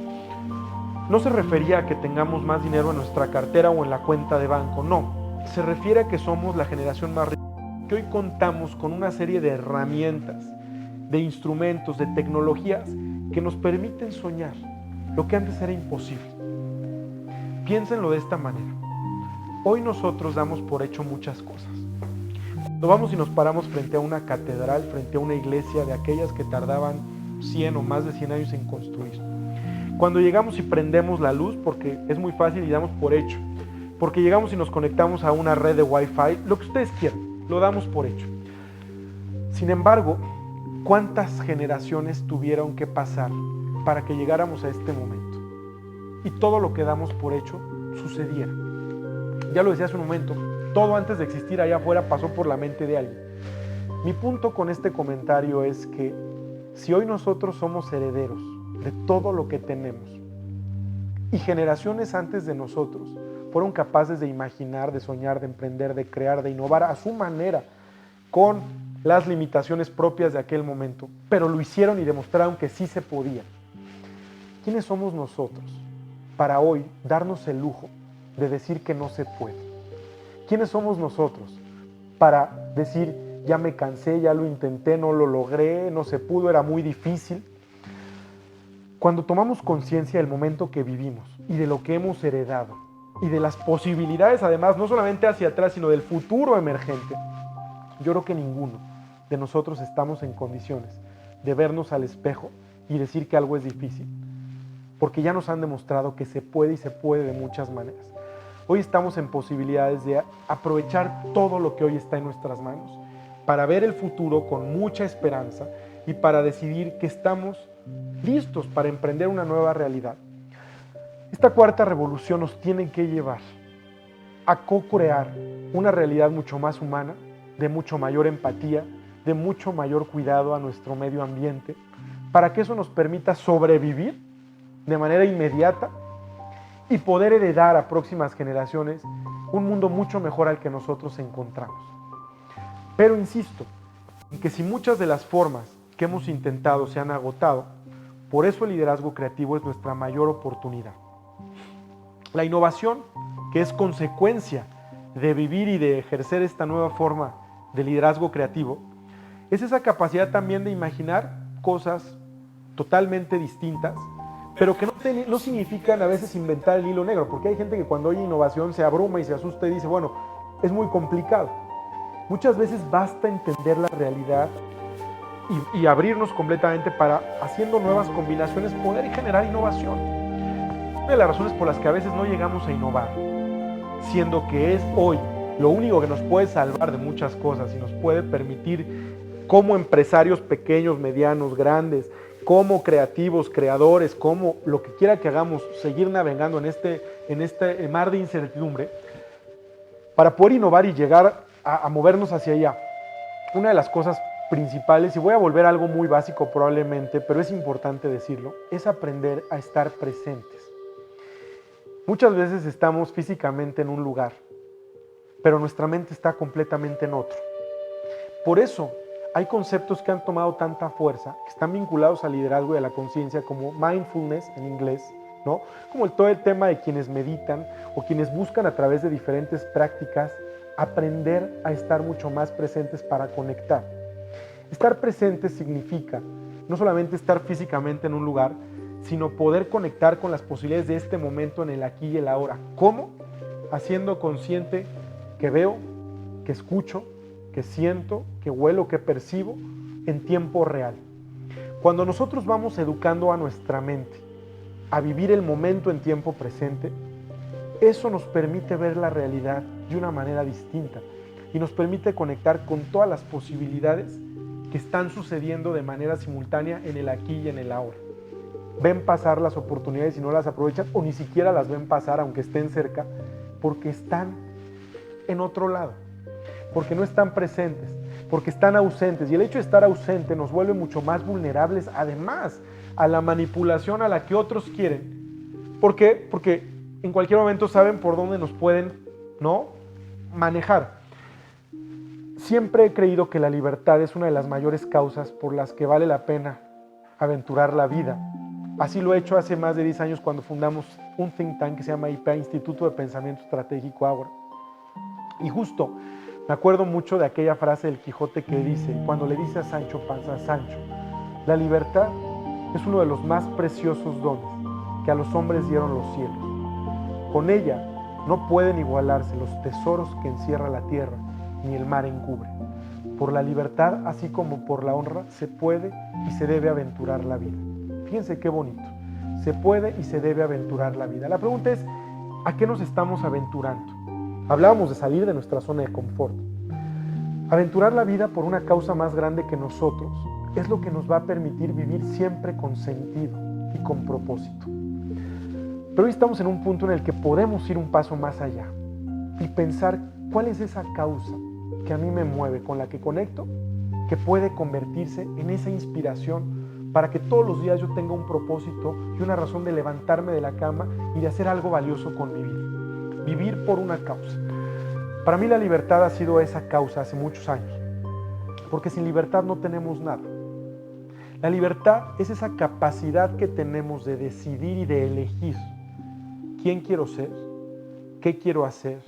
No se refería a que tengamos más dinero en nuestra cartera o en la cuenta de banco, no. Se refiere a que somos la generación más rica, que hoy contamos con una serie de herramientas, de instrumentos, de tecnologías que nos permiten soñar lo que antes era imposible. Piénsenlo de esta manera. Hoy nosotros damos por hecho muchas cosas. Cuando vamos y nos paramos frente a una catedral, frente a una iglesia de aquellas que tardaban 100 o más de 100 años en construir. Cuando llegamos y prendemos la luz, porque es muy fácil y damos por hecho. Porque llegamos y nos conectamos a una red de Wi-Fi, lo que ustedes quieran, lo damos por hecho. Sin embargo, ¿cuántas generaciones tuvieron que pasar para que llegáramos a este momento? Y todo lo que damos por hecho sucediera. Ya lo decía hace un momento, todo antes de existir allá afuera pasó por la mente de alguien. Mi punto con este comentario es que si hoy nosotros somos herederos de todo lo que tenemos y generaciones antes de nosotros fueron capaces de imaginar, de soñar, de emprender, de crear, de innovar a su manera, con las limitaciones propias de aquel momento, pero lo hicieron y demostraron que sí se podía. ¿Quiénes somos nosotros para hoy darnos el lujo de decir que no se puede? ¿Quiénes somos nosotros para decir, ya me cansé, ya lo intenté, no lo logré, no se pudo, era muy difícil? Cuando tomamos conciencia del momento que vivimos y de lo que hemos heredado y de las posibilidades, además, no solamente hacia atrás, sino del futuro emergente, yo creo que ninguno de nosotros estamos en condiciones de vernos al espejo y decir que algo es difícil, porque ya nos han demostrado que se puede y se puede de muchas maneras. Hoy estamos en posibilidades de aprovechar todo lo que hoy está en nuestras manos para ver el futuro con mucha esperanza y para decidir que estamos listos para emprender una nueva realidad. Esta cuarta revolución nos tiene que llevar a co-crear una realidad mucho más humana, de mucho mayor empatía, de mucho mayor cuidado a nuestro medio ambiente, para que eso nos permita sobrevivir de manera inmediata y poder heredar a próximas generaciones un mundo mucho mejor al que nosotros encontramos. Pero insisto, en que si muchas de las formas que hemos intentado se han agotado, por eso el liderazgo creativo es nuestra mayor oportunidad. La innovación, que es consecuencia de vivir y de ejercer esta nueva forma de liderazgo creativo, es esa capacidad también de imaginar cosas totalmente distintas, pero que no significan a veces inventar el hilo negro, porque hay gente que cuando oye innovación se abruma y se asusta y dice, bueno, es muy complicado. Muchas veces basta entender la realidad y abrirnos completamente para, haciendo nuevas combinaciones, poder generar innovación. Una de las razones por las que a veces no llegamos a innovar, siendo que es hoy lo único que nos puede salvar de muchas cosas y nos puede permitir, como empresarios pequeños, medianos, grandes, como creativos, creadores, como lo que quiera que hagamos, seguir navegando en este mar de incertidumbre, para poder innovar y llegar a movernos hacia allá. Una de las cosas principales, y voy a volver a algo muy básico probablemente, pero es importante decirlo, es aprender a estar presentes. Muchas veces estamos físicamente en un lugar, pero nuestra mente está completamente en otro. Por eso hay conceptos que han tomado tanta fuerza, que están vinculados al liderazgo y a la conciencia, como mindfulness en inglés, ¿no? Como todo el tema de quienes meditan o quienes buscan a través de diferentes prácticas aprender a estar mucho más presentes para conectar. Estar presente significa no solamente estar físicamente en un lugar, sino poder conectar con las posibilidades de este momento en el aquí y el ahora. ¿Cómo? Haciendo consciente que veo, que escucho, que siento, que huelo, que percibo en tiempo real. Cuando nosotros vamos educando a nuestra mente a vivir el momento en tiempo presente, eso nos permite ver la realidad de una manera distinta y nos permite conectar con todas las posibilidades que están sucediendo de manera simultánea en el aquí y en el ahora. Ven pasar las oportunidades y no las aprovechan, o ni siquiera las ven pasar aunque estén cerca, porque están en otro lado, porque no están presentes, porque están ausentes, y el hecho de estar ausente nos vuelve mucho más vulnerables, además, a la manipulación a la que otros quieren. ¿Por qué? Porque en cualquier momento saben por dónde nos pueden, ¿no?, manejar. Siempre he creído que la libertad es una de las mayores causas por las que vale la pena aventurar la vida. Así lo he hecho hace más de 10 años cuando fundamos un think tank que se llama IPA, Instituto de Pensamiento Estratégico Ágora. Y justo me acuerdo mucho de aquella frase del Quijote que dice, cuando le dice a Sancho Panza, Sancho, la libertad es uno de los más preciosos dones que a los hombres dieron los cielos. Con ella no pueden igualarse los tesoros que encierra la tierra, ni el mar encubre. Por la libertad, así como por la honra, se puede y se debe aventurar la vida. Fíjense qué bonito. Se puede y se debe aventurar la vida. La pregunta es, ¿a qué nos estamos aventurando? Hablábamos de salir de nuestra zona de confort. Aventurar la vida por una causa más grande que nosotros es lo que nos va a permitir vivir siempre con sentido y con propósito. Pero hoy estamos en un punto en el que podemos ir un paso más allá y pensar cuál es esa causa que a mí me mueve, con la que conecto, que puede convertirse en esa inspiración para que todos los días yo tenga un propósito y una razón de levantarme de la cama y de hacer algo valioso con mi vida. Vivir por una causa. Para mí la libertad ha sido esa causa hace muchos años. porque sin libertad no tenemos nada. La libertad es esa capacidad que tenemos de decidir y de elegir quién quiero ser, qué quiero hacer,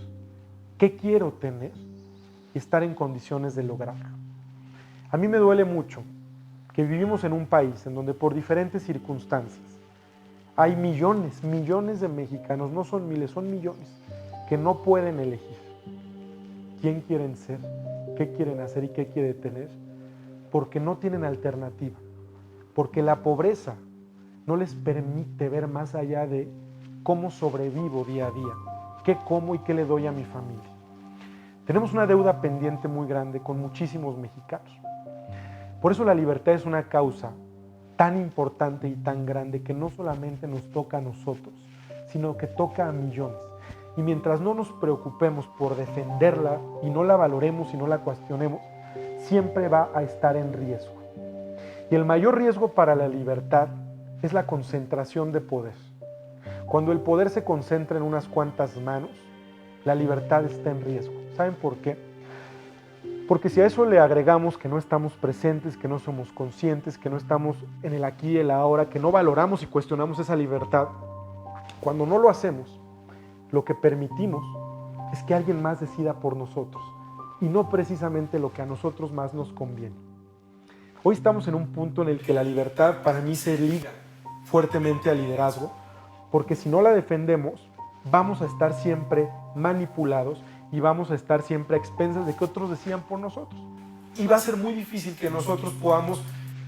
qué quiero tener y estar en condiciones de lograrlo. A mí me duele mucho que vivimos en un país en donde por diferentes circunstancias hay millones de mexicanos, no son miles, son millones, que no pueden elegir quién quieren ser, qué quieren hacer y qué quieren tener, porque no tienen alternativa, porque la pobreza no les permite ver más allá de cómo sobrevivo día a día, qué como y qué le doy a mi familia. Tenemos una deuda pendiente muy grande con muchísimos mexicanos. Por eso la libertad es una causa tan importante y tan grande que no solamente nos toca a nosotros, sino que toca a millones. Y mientras no nos preocupemos por defenderla y no la valoremos y no la cuestionemos, siempre va a estar en riesgo. Y el mayor riesgo para la libertad es la concentración de poder. Cuando el poder se concentra en unas cuantas manos, la libertad está en riesgo. ¿Saben por qué? Porque si a eso le agregamos que no estamos presentes, que no somos conscientes, que no estamos en el aquí y el ahora, que no valoramos y cuestionamos esa libertad, cuando no lo hacemos, lo que permitimos es que alguien más decida por nosotros y no precisamente lo que a nosotros más nos conviene. Hoy estamos en un punto en el que la libertad para mí se liga fuertemente al liderazgo, porque si no la defendemos, vamos a estar siempre manipulados y vamos a estar siempre a expensas de que otros decidan por nosotros. Y va a ser muy difícil que nosotros podamos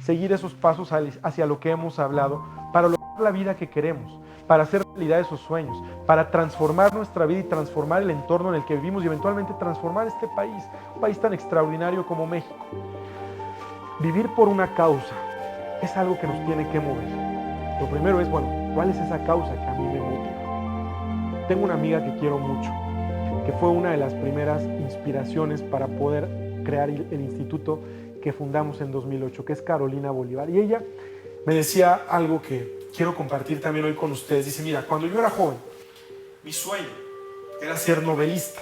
seguir esos pasos hacia lo que hemos hablado para lograr la vida que queremos, para hacer realidad esos sueños, para transformar nuestra vida y transformar el entorno en el que vivimos y eventualmente transformar este país, un país tan extraordinario como México. Vivir por una causa es algo que nos tiene que mover. Lo primero es, ¿cuál es esa causa que a mí me motiva? Tengo una amiga que quiero mucho, que fue una de las primeras inspiraciones para poder crear el instituto que fundamos en 2008, que es Carolina Bolívar. Y ella me decía algo que quiero compartir también hoy con ustedes. Dice, mira, cuando yo era joven, mi sueño era ser novelista.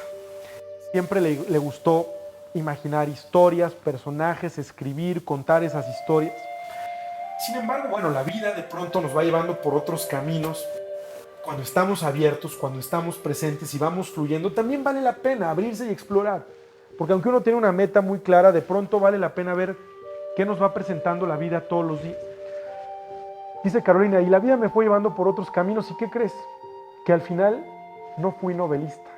Siempre le gustó imaginar historias, personajes, escribir, contar esas historias. Sin embargo, la vida de pronto nos va llevando por otros caminos. Cuando estamos abiertos, cuando estamos presentes y vamos fluyendo, también vale la pena abrirse y explorar. Porque aunque uno tiene una meta muy clara, de pronto vale la pena ver qué nos va presentando la vida todos los días. Dice Carolina, y la vida me fue llevando por otros caminos, ¿y qué crees? Que al final no fui novelista,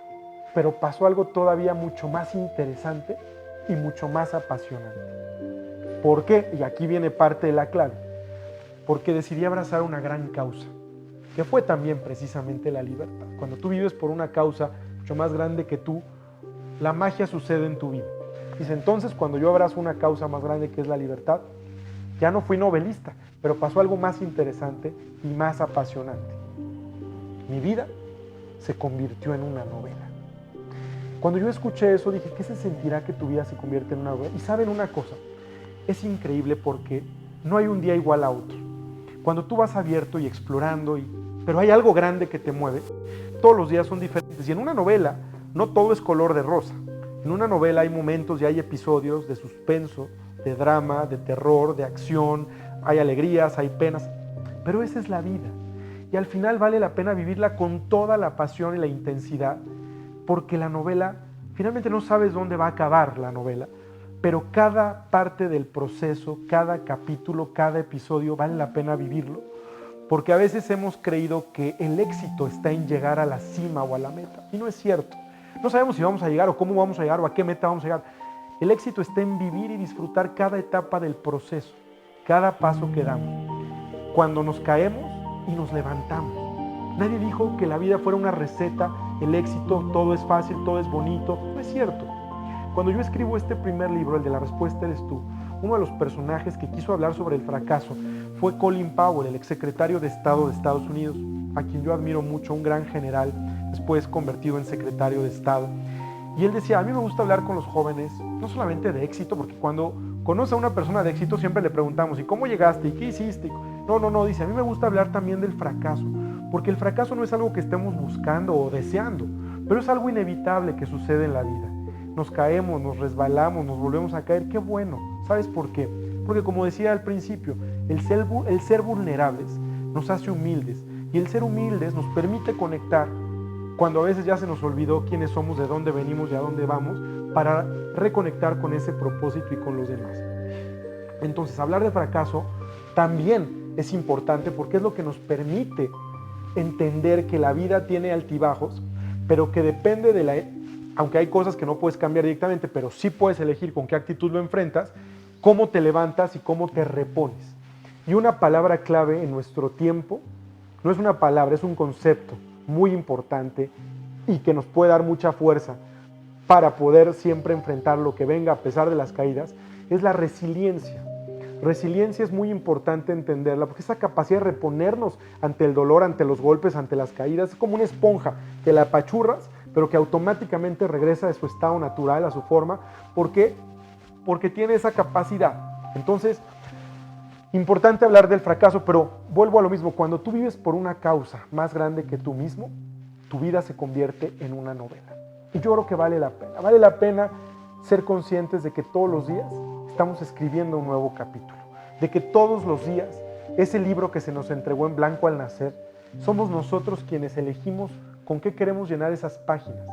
pero pasó algo todavía mucho más interesante y mucho más apasionante. ¿Por qué? Y aquí viene parte de la clave. Porque decidí abrazar una gran causa, que fue también precisamente la libertad. Cuando tú vives por una causa mucho más grande que tú, la magia sucede en tu vida. Dice, entonces cuando yo abrazo una causa más grande que es la libertad, ya no fui novelista, pero pasó algo más interesante y más apasionante. Mi vida se convirtió en una novela. Cuando yo escuché eso dije, ¿qué se sentirá que tu vida se convierte en una novela? Y saben una cosa, es increíble porque no hay un día igual a otro. Cuando tú vas abierto y explorando, pero hay algo grande que te mueve, todos los días son diferentes. Y en una novela no todo es color de rosa. En una novela hay momentos y hay episodios de suspenso, de drama, de terror, de acción, hay alegrías, hay penas, pero esa es la vida. Y al final vale la pena vivirla con toda la pasión y la intensidad, porque la novela, finalmente no sabes dónde va a acabar la novela, pero cada parte del proceso, cada capítulo, cada episodio vale la pena vivirlo, porque a veces hemos creído que el éxito está en llegar a la cima o a la meta, y no es cierto. No sabemos si vamos a llegar o cómo vamos a llegar o a qué meta vamos a llegar. El éxito está en vivir y disfrutar cada etapa del proceso, cada paso que damos. Cuando nos caemos y nos levantamos. Nadie dijo que la vida fuera una receta, el éxito, todo es fácil, todo es bonito. No es cierto. Cuando yo escribo este primer libro, el de La Respuesta Eres Tú, uno de los personajes que quiso hablar sobre el fracaso fue Colin Powell, el exsecretario de Estado de Estados Unidos, a quien yo admiro mucho, un gran general, después convertido en secretario de Estado. Y él decía, a mí me gusta hablar con los jóvenes, no solamente de éxito, porque cuando conoce a una persona de éxito siempre le preguntamos, ¿y cómo llegaste? ¿Y qué hiciste? No, dice, a mí me gusta hablar también del fracaso, porque el fracaso no es algo que estemos buscando o deseando, pero es algo inevitable que sucede en la vida. nos caemos, nos resbalamos, nos volvemos a caer, qué bueno. ¿Sabes por qué? Porque como decía al principio, el ser vulnerables nos hace humildes, y el ser humildes nos permite conectar cuando a veces ya se nos olvidó quiénes somos, de dónde venimos y a dónde vamos, para reconectar con ese propósito y con los demás. Entonces, hablar de fracaso también es importante porque es lo que nos permite entender que la vida tiene altibajos, pero que depende de la... Aunque hay cosas que no puedes cambiar directamente, pero sí puedes elegir con qué actitud lo enfrentas, cómo te levantas y cómo te repones. Y una palabra clave en nuestro tiempo, no es una palabra, es un concepto muy importante y que nos puede dar mucha fuerza para poder siempre enfrentar lo que venga a pesar de las caídas, es la resiliencia. Resiliencia es muy importante entenderla porque esa capacidad de reponernos ante el dolor, ante los golpes, ante las caídas, es como una esponja que la apachurras, pero que automáticamente regresa de su estado natural, a su forma. ¿Por qué? Porque tiene esa capacidad. Entonces, importante hablar del fracaso, pero vuelvo a lo mismo. Cuando tú vives por una causa más grande que tú mismo, tu vida se convierte en una novela. Y yo creo que vale la pena. Vale la pena ser conscientes de que todos los días estamos escribiendo un nuevo capítulo. De que todos los días, ese libro que se nos entregó en blanco al nacer, somos nosotros quienes elegimos con qué queremos llenar esas páginas.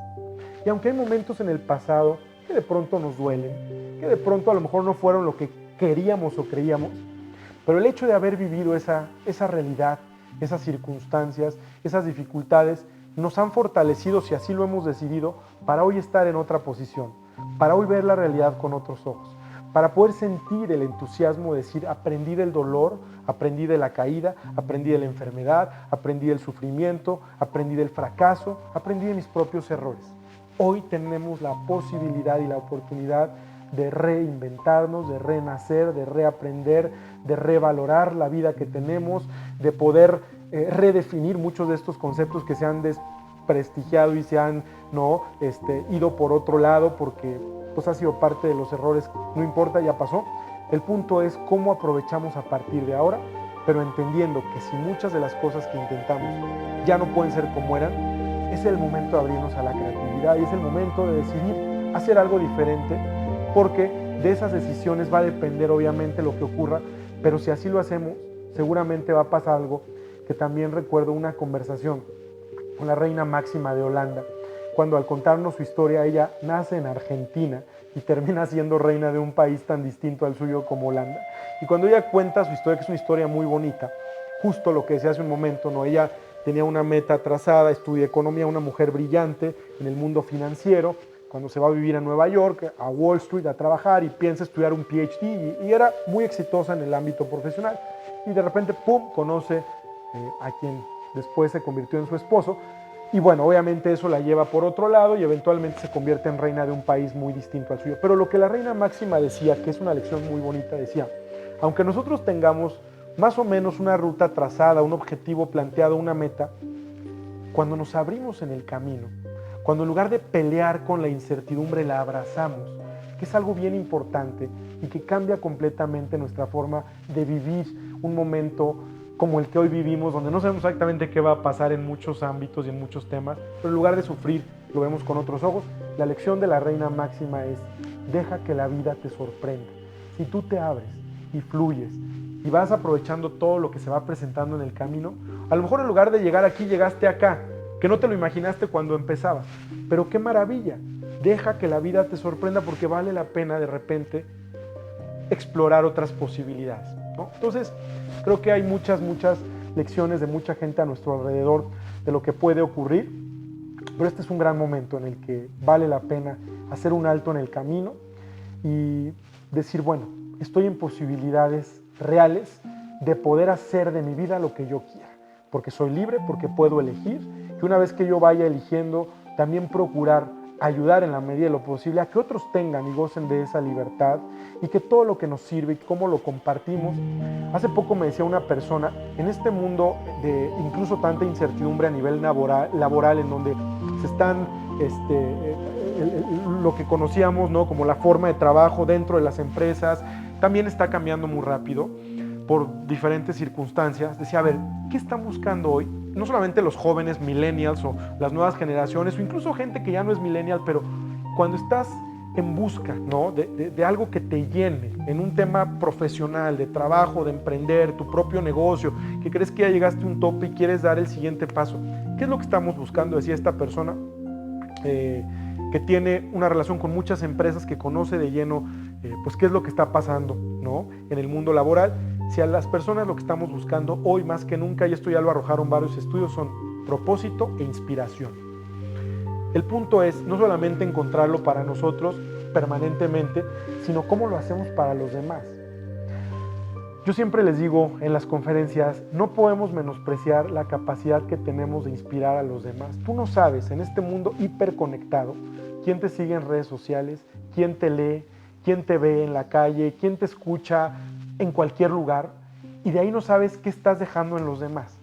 Y aunque hay momentos en el pasado que de pronto nos duelen, que de pronto a lo mejor no fueron lo que queríamos o creíamos, pero el hecho de haber vivido esa realidad, esas circunstancias, esas dificultades, nos han fortalecido, si así lo hemos decidido, para hoy estar en otra posición, para hoy ver la realidad con otros ojos, para poder sentir el entusiasmo de decir, aprendí del dolor, aprendí de la caída, aprendí de la enfermedad, aprendí del sufrimiento, aprendí del fracaso, aprendí de mis propios errores. Hoy tenemos la posibilidad y la oportunidad de reinventarnos, de renacer, de reaprender, de revalorar la vida que tenemos, de poder redefinir muchos de estos conceptos que se han desprestigiado y se han ido por otro lado porque pues, ha sido parte de los errores. No importa, ya pasó. El punto es cómo aprovechamos a partir de ahora, pero entendiendo que si muchas de las cosas que intentamos ya no pueden ser como eran, es el momento de abrirnos a la creatividad y es el momento de decidir hacer algo diferente, porque de esas decisiones va a depender obviamente lo que ocurra, pero si así lo hacemos, seguramente va a pasar algo que también recuerdo una conversación con la reina Máxima de Holanda, cuando al contarnos su historia, ella nace en Argentina y termina siendo reina de un país tan distinto al suyo como Holanda. Y cuando ella cuenta su historia, que es una historia muy bonita, justo lo que decía hace un momento, ¿no? Ella tenía una meta trazada, estudia economía, una mujer brillante en el mundo financiero, cuando se va a vivir a Nueva York, a Wall Street, a trabajar y piensa estudiar un PhD y era muy exitosa en el ámbito profesional. Y de repente, ¡pum!, conoce a quien después se convirtió en su esposo. Y bueno, obviamente eso la lleva por otro lado y eventualmente se convierte en reina de un país muy distinto al suyo. Pero lo que la reina Máxima decía, que es una lección muy bonita, decía, aunque nosotros tengamos más o menos una ruta trazada, un objetivo planteado, una meta, cuando nos abrimos en el camino, cuando en lugar de pelear con la incertidumbre la abrazamos, que es algo bien importante y que cambia completamente nuestra forma de vivir un momento como el que hoy vivimos, donde no sabemos exactamente qué va a pasar en muchos ámbitos y en muchos temas, pero en lugar de sufrir, lo vemos con otros ojos. La lección de la reina Máxima es, deja que la vida te sorprenda. Si tú te abres y fluyes y vas aprovechando todo lo que se va presentando en el camino, a lo mejor en lugar de llegar aquí, llegaste acá, que no te lo imaginaste cuando empezabas, pero qué maravilla, deja que la vida te sorprenda porque vale la pena de repente explorar otras posibilidades, ¿no? Entonces, creo que hay muchas lecciones de mucha gente a nuestro alrededor de lo que puede ocurrir, pero este es un gran momento en el que vale la pena hacer un alto en el camino y decir, bueno, estoy en posibilidades reales de poder hacer de mi vida lo que yo quiera, porque soy libre, porque puedo elegir, que una vez que yo vaya eligiendo, también procurar ayudar en la medida de lo posible a que otros tengan y gocen de esa libertad y que todo lo que nos sirve y cómo lo compartimos. Hace poco me decía una persona, en este mundo de incluso tanta incertidumbre a nivel laboral en donde se están lo que conocíamos, ¿no?, como la forma de trabajo dentro de las empresas, también está cambiando muy rápido por diferentes circunstancias. Decía, a ver, ¿qué están buscando hoy? No solamente los jóvenes millennials o las nuevas generaciones, o incluso gente que ya no es millennial, pero cuando estás en busca, ¿no? de algo que te llene, en un tema profesional, de trabajo, de emprender, tu propio negocio, que crees que ya llegaste a un tope y quieres dar el siguiente paso. ¿Qué es lo que estamos buscando? Decía esta persona que tiene una relación con muchas empresas, que conoce de lleno pues qué es lo que está pasando, ¿no? En el mundo laboral. Si a las personas lo que estamos buscando hoy más que nunca, y esto ya lo arrojaron varios estudios, son propósito e inspiración. El punto es no solamente encontrarlo para nosotros permanentemente, sino cómo lo hacemos para los demás. Yo siempre les digo en las conferencias, no podemos menospreciar la capacidad que tenemos de inspirar a los demás. Tú no sabes, en este mundo hiperconectado, quién te sigue en redes sociales, quién te lee, quién te ve en la calle, quién te escucha en cualquier lugar, y de ahí no sabes qué estás dejando en los demás.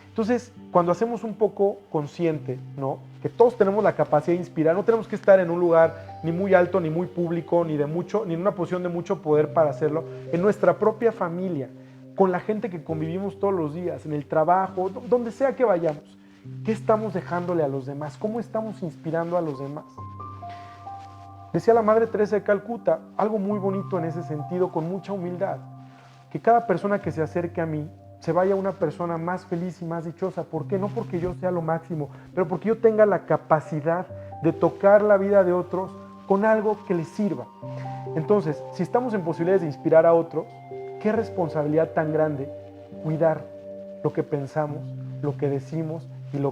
Entonces, cuando hacemos un poco consciente, ¿no?, que todos tenemos la capacidad de inspirar, no tenemos que estar en un lugar ni muy alto, ni muy público, ni en una posición de mucho poder para hacerlo, en nuestra propia familia, con la gente que convivimos todos los días, en el trabajo, donde sea que vayamos. ¿Qué estamos dejándole a los demás? ¿Cómo estamos inspirando a los demás? Decía la Madre Teresa de Calcuta, algo muy bonito en ese sentido, con mucha humildad, que cada persona que se acerque a mí se vaya una persona más feliz y más dichosa. ¿Por qué? No porque yo sea lo máximo, pero porque yo tenga la capacidad de tocar la vida de otros con algo que les sirva. Entonces, si estamos en posibilidades de inspirar a otros, qué responsabilidad tan grande cuidar lo que pensamos, lo que decimos y lo que